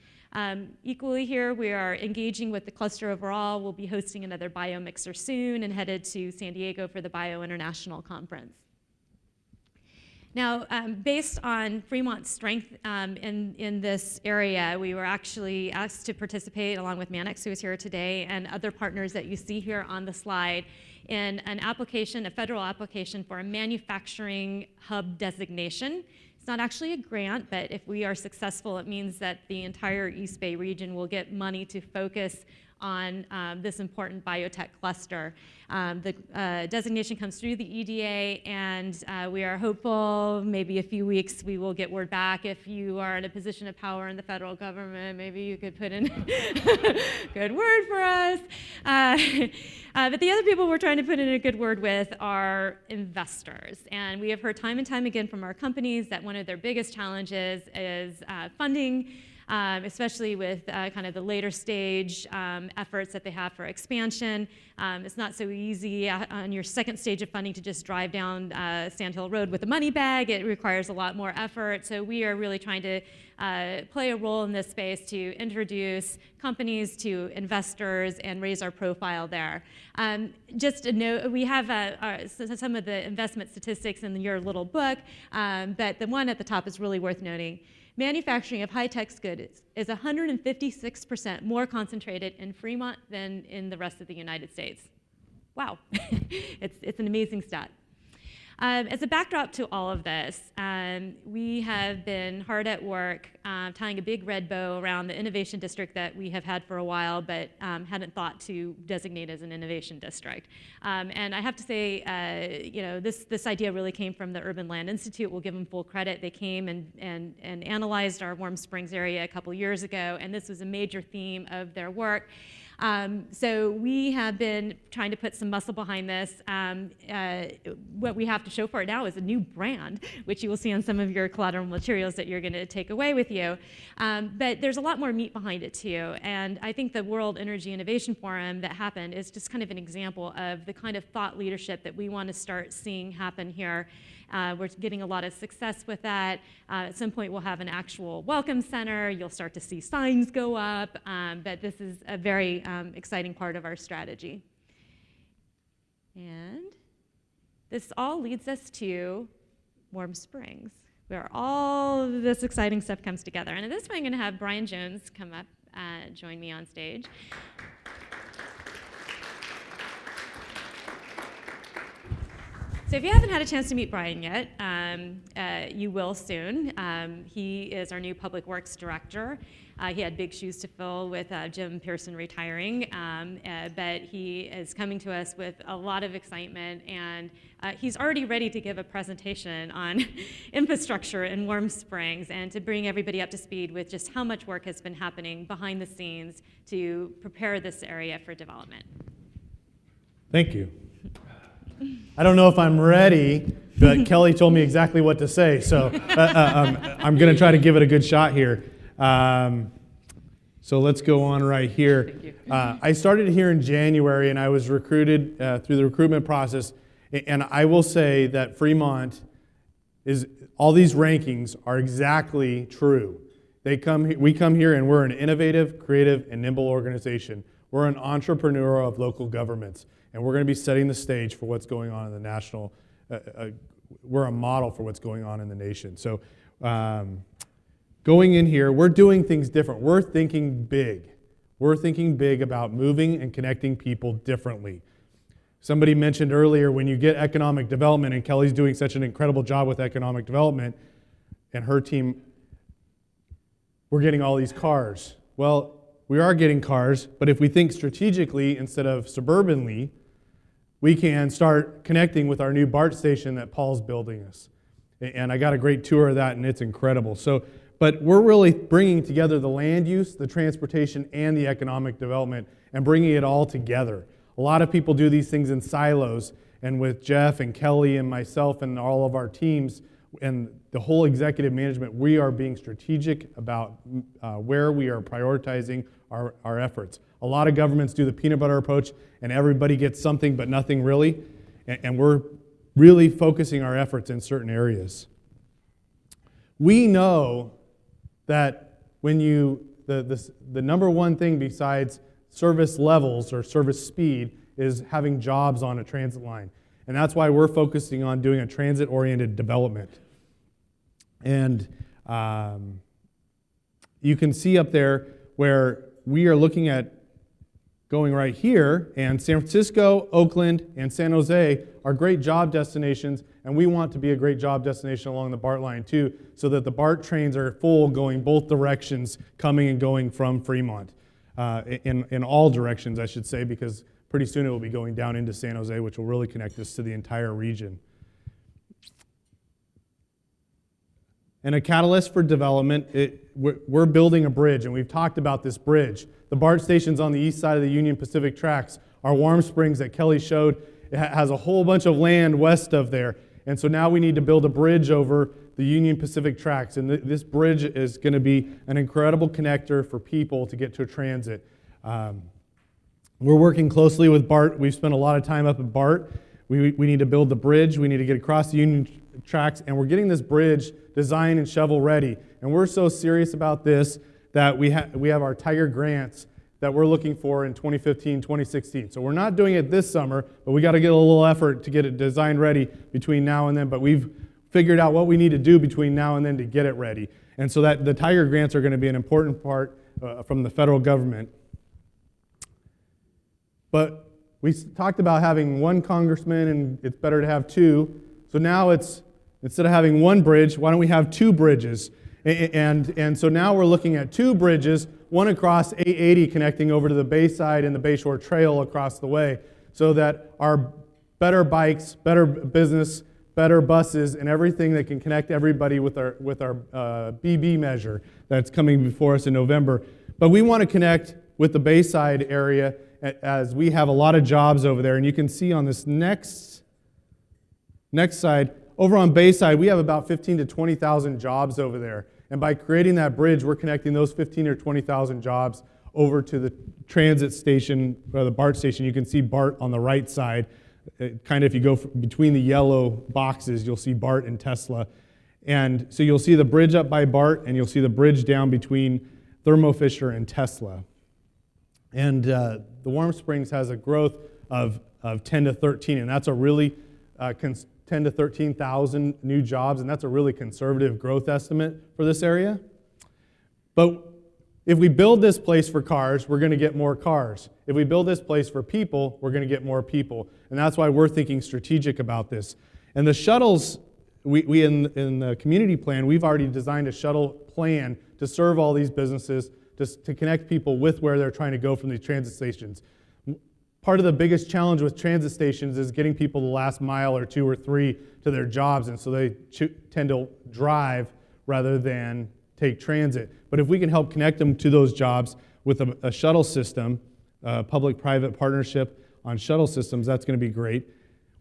Equally here, we are engaging with the cluster overall. We'll be hosting another biomixer soon and headed to San Diego for the Bio International Conference. Now, based on Fremont's strength in this area, we were actually asked to participate, along with Mannix, who is here today, and other partners that you see here on the slide, in an application, a federal application for a manufacturing hub designation. It's not actually a grant, but if we are successful, it means that the entire East Bay region will get money to focus on this important biotech cluster. The designation comes through the EDA, and we are hopeful maybe a few weeks we will get word back. If you are in a position of power in the federal government, maybe you could put in a good word for us. But the other people we're trying to put in a good word with are investors. And we have heard time and time again from our companies that one of their biggest challenges is funding, especially with kind of the later stage efforts that they have for expansion. It's not so easy on your second stage of funding to just drive down Sand Hill Road with a money bag. It requires a lot more effort. So we are really trying to play a role in this space to introduce companies to investors and raise our profile there. Just a note, we have some of the investment statistics in your little book, but the one at the top is really worth noting. Manufacturing of high-tech goods is 156% more concentrated in Fremont than in the rest of the United States. Wow, it's an amazing stat. As a backdrop to all of this, we have been hard at work tying a big red bow around the innovation district that we have had for a while, but hadn't thought to designate as an innovation district. And I have to say, this idea really came from the Urban Land Institute. We'll give them full credit. They came and analyzed our Warm Springs area a couple years ago, and this was a major theme of their work. So we have been trying to put some muscle behind this. What we have to show for it now is a new brand, which you will see on some of your collateral materials that you're going to take away with you. But there's a lot more meat behind it too. And I think the World Energy Innovation Forum that happened is just kind of an example of the kind of thought leadership that we want to start seeing happen here. We're getting a lot of success with that. At some point, we'll have an actual welcome center. You'll start to see signs go up. But this is a very exciting part of our strategy. And this all leads us to Warm Springs, where all of this exciting stuff comes together. And at this point, I'm going to have Brian Jones come up, join me on stage. So if you haven't had a chance to meet Brian yet, you will soon. He is our new Public Works Director. He had big shoes to fill with Jim Pearson retiring, but he is coming to us with a lot of excitement, and he's already ready to give a presentation on infrastructure in Warm Springs and to bring everybody up to speed with just how much work has been happening behind the scenes to prepare this area for development. Thank you. I don't know if I'm ready, but Kelly told me exactly what to say, so I'm going to try to give it a good shot here. So let's go on right here. I started here in January, and I was recruited through the recruitment process, and I will say that Fremont is, all these rankings are exactly true. We come here, and we're an innovative, creative, and nimble organization. We're an entrepreneur of local governments. And we're going to be setting the stage for what's going on in the national, we're a model for what's going on in the nation. So going in here, we're doing things different. We're thinking big. We're thinking big about moving and connecting people differently. Somebody mentioned earlier, when you get economic development, and Kelly's doing such an incredible job with economic development, and her team, we're getting all these cars. Well, we are getting cars, but if we think strategically instead of suburbanly, we can start connecting with our new BART station that Paul's building us. And I got a great tour of that, and it's incredible. But we're really bringing together the land use, the transportation, and the economic development, and bringing it all together. A lot of people do these things in silos, and with Jeff and Kelly and myself and all of our teams and the whole executive management, we are being strategic about where we are prioritizing our efforts. A lot of governments do the peanut butter approach, and everybody gets something but nothing really, and we're really focusing our efforts in certain areas. We know that when the number one thing besides service levels or service speed is having jobs on a transit line, and that's why we're focusing on doing a transit-oriented development. And you can see up there where we are looking at going right here, and San Francisco, Oakland, and San Jose are great job destinations, and we want to be a great job destination along the BART line too, so that the BART trains are full going both directions, coming and going from Fremont, in all directions, I should say, because pretty soon it will be going down into San Jose, which will really connect us to the entire region. And a catalyst for development, we're building a bridge, and we've talked about this bridge. The BART station's on the east side of the Union Pacific tracks. Our Warm Springs that Kelly showed, it has a whole bunch of land west of there. And so now we need to build a bridge over the Union Pacific tracks. And this bridge is going to be an incredible connector for people to get to transit. We're working closely with BART. We've spent a lot of time up at BART. We need to build the bridge. We need to get across the Union tracks. And we're getting this bridge designed and shovel ready. And we're so serious about this that we have our Tiger grants that we're looking for in 2015, 2016. So we're not doing it this summer, but we got to get a little effort to get it designed ready between now and then. But we've figured out what we need to do between now and then to get it ready. And so that the Tiger grants are going to be an important part from the federal government. But we talked about having one congressman, and it's better to have two. So now it's, instead of having one bridge, why don't we have two bridges? And so now we're looking at two bridges, one across 880 connecting over to the Bayside and the Bayshore Trail across the way, so that our better bikes, better business, better buses, and everything that can connect everybody with our BB measure that's coming before us in November. But we want to connect with the Bayside area, as we have a lot of jobs over there. And you can see on this next side, over on Bayside, we have about 15 to 20,000 jobs over there. And by creating that bridge, we're connecting those 15 or 20,000 jobs over to the transit station, or the BART station. You can see BART on the right side. Kind of if you go between the yellow boxes, you'll see BART and Tesla. And so you'll see the bridge up by BART, and you'll see the bridge down between Thermo Fisher and Tesla. And the Warm Springs has a growth of 10 to 13, and that's a really 10 to 13,000 new jobs, and that's a really conservative growth estimate for this area. But if we build this place for cars, we're going to get more cars. If we build this place for people, we're going to get more people. And that's why we're thinking strategic about this. And the shuttles, we in the community plan, we've already designed a shuttle plan to serve all these businesses, to connect people with where they're trying to go from these transit stations. Part of the biggest challenge with transit stations is getting people the last mile or 2 or 3 to their jobs, and so they tend to drive rather than take transit. But if we can help connect them to those jobs with a shuttle system, public-private partnership on shuttle systems, that's going to be great.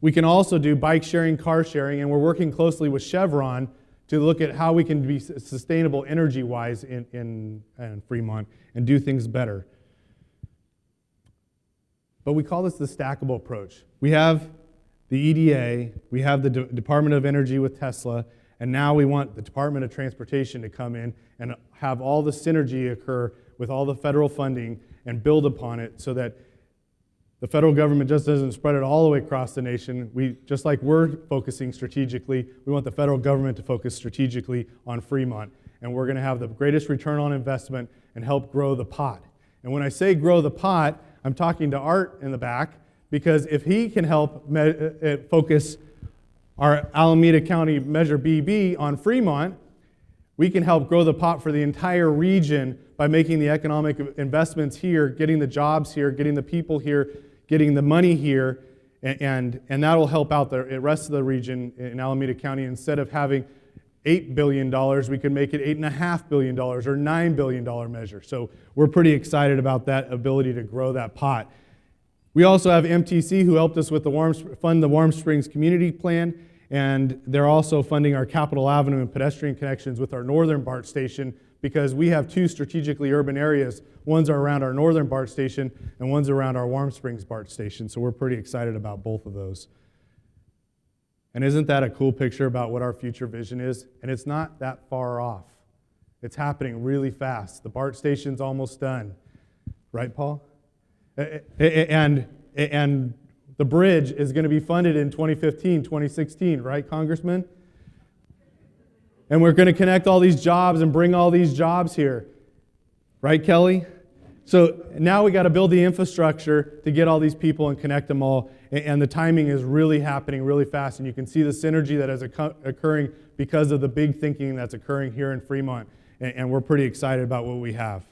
We can also do bike sharing, car sharing, and we're working closely with Chevron to look at how we can be sustainable energy-wise in Fremont and do things better. But we call this the stackable approach. We have the EDA, we have the Department of Energy with Tesla, and now we want the Department of Transportation to come in and have all the synergy occur with all the federal funding and build upon it so that the federal government just doesn't spread it all the way across the nation. Just like we're focusing strategically, we want the federal government to focus strategically on Fremont. And we're going to have the greatest return on investment and help grow the pot. And when I say grow the pot, I'm talking to Art in the back, because if he can help focus our Alameda County Measure BB on Fremont, we can help grow the pot for the entire region by making the economic investments here, getting the jobs here, getting the people here, getting the money here, and that will help out the rest of the region in Alameda County. Instead of having $8 billion, we could make it $8.5 billion or $9 billion measure. So we're pretty excited about that ability to grow that pot. We also have MTC, who helped us with fund the Warm Springs Community Plan, and they're also funding our Capitol Avenue and pedestrian connections with our northern BART station, because we have 2 strategically urban areas. One's around our northern BART station, and one's around our Warm Springs BART station. So we're pretty excited about both of those. And isn't that a cool picture about what our future vision is? And it's not that far off. It's happening really fast. The BART station's almost done. Right, Paul? And the bridge is going to be funded in 2015, 2016, right, Congressman? And we're going to connect all these jobs and bring all these jobs here. Right, Kelly? So now we got to build the infrastructure to get all these people and connect them all. And the timing is really happening really fast. And you can see the synergy that is occurring because of the big thinking that's occurring here in Fremont. And we're pretty excited about what we have.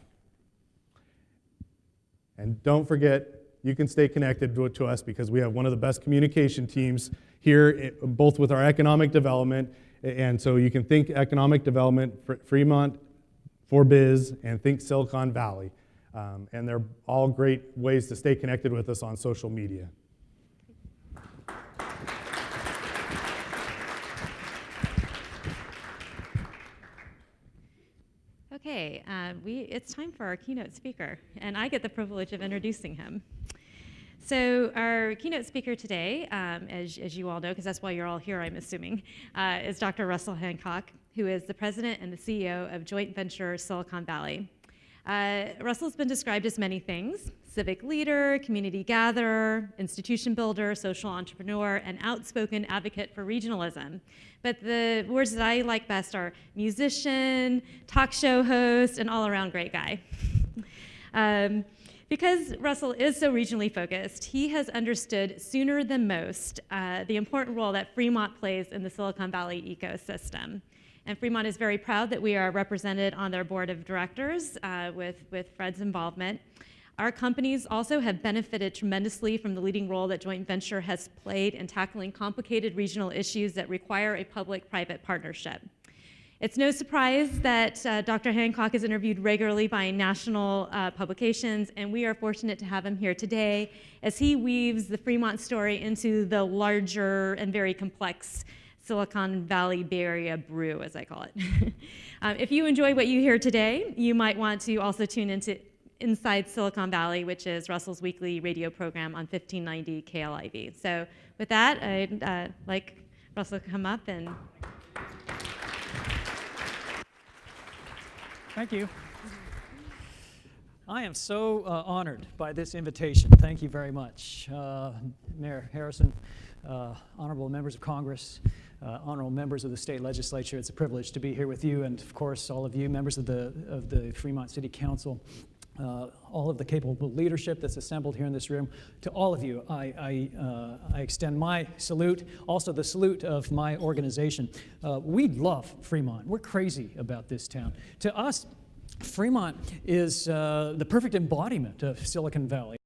And don't forget, you can stay connected to us, because we have one of the best communication teams here, both with our economic development. And so you can think economic development, Fremont for biz, and think Silicon Valley. And they're all great ways to stay connected with us on social media. Okay, it's time for our keynote speaker, and I get the privilege of introducing him. So our keynote speaker today, as you all know, because that's why you're all here, I'm assuming, is Dr. Russell Hancock, who is the president and the CEO of joint venture Silicon Valley. Russell's been described as many things: civic leader, community gatherer, institution builder, social entrepreneur, and outspoken advocate for regionalism. But the words that I like best are musician, talk show host, and all-around great guy. Because Russell is so regionally focused, he has understood sooner than most the important role that Fremont plays in the Silicon Valley ecosystem. And Fremont is very proud that we are represented on their board of directors with Fred's involvement. Our companies also have benefited tremendously from the leading role that joint venture has played in tackling complicated regional issues that require a public-private partnership. It's no surprise that Dr. Hancock is interviewed regularly by national publications, and we are fortunate to have him here today as he weaves the Fremont story into the larger and very complex Silicon Valley Bay Area brew, as I call it. If you enjoy what you hear today, you might want to also tune into Inside Silicon Valley, which is Russell's weekly radio program on 1590 KLIV. So with that, I'd like Russell to come up and... Thank you. I am so honored by this invitation. Thank you very much. Mayor Harrison, honorable members of Congress, honorable members of the state legislature, it's a privilege to be here with you, and of course all of you members of the Fremont City Council, all of the capable leadership that's assembled here in this room. To all of you, I extend my salute, also the salute of my organization. We love Fremont. We're crazy about this town. To us, Fremont is the perfect embodiment of Silicon Valley.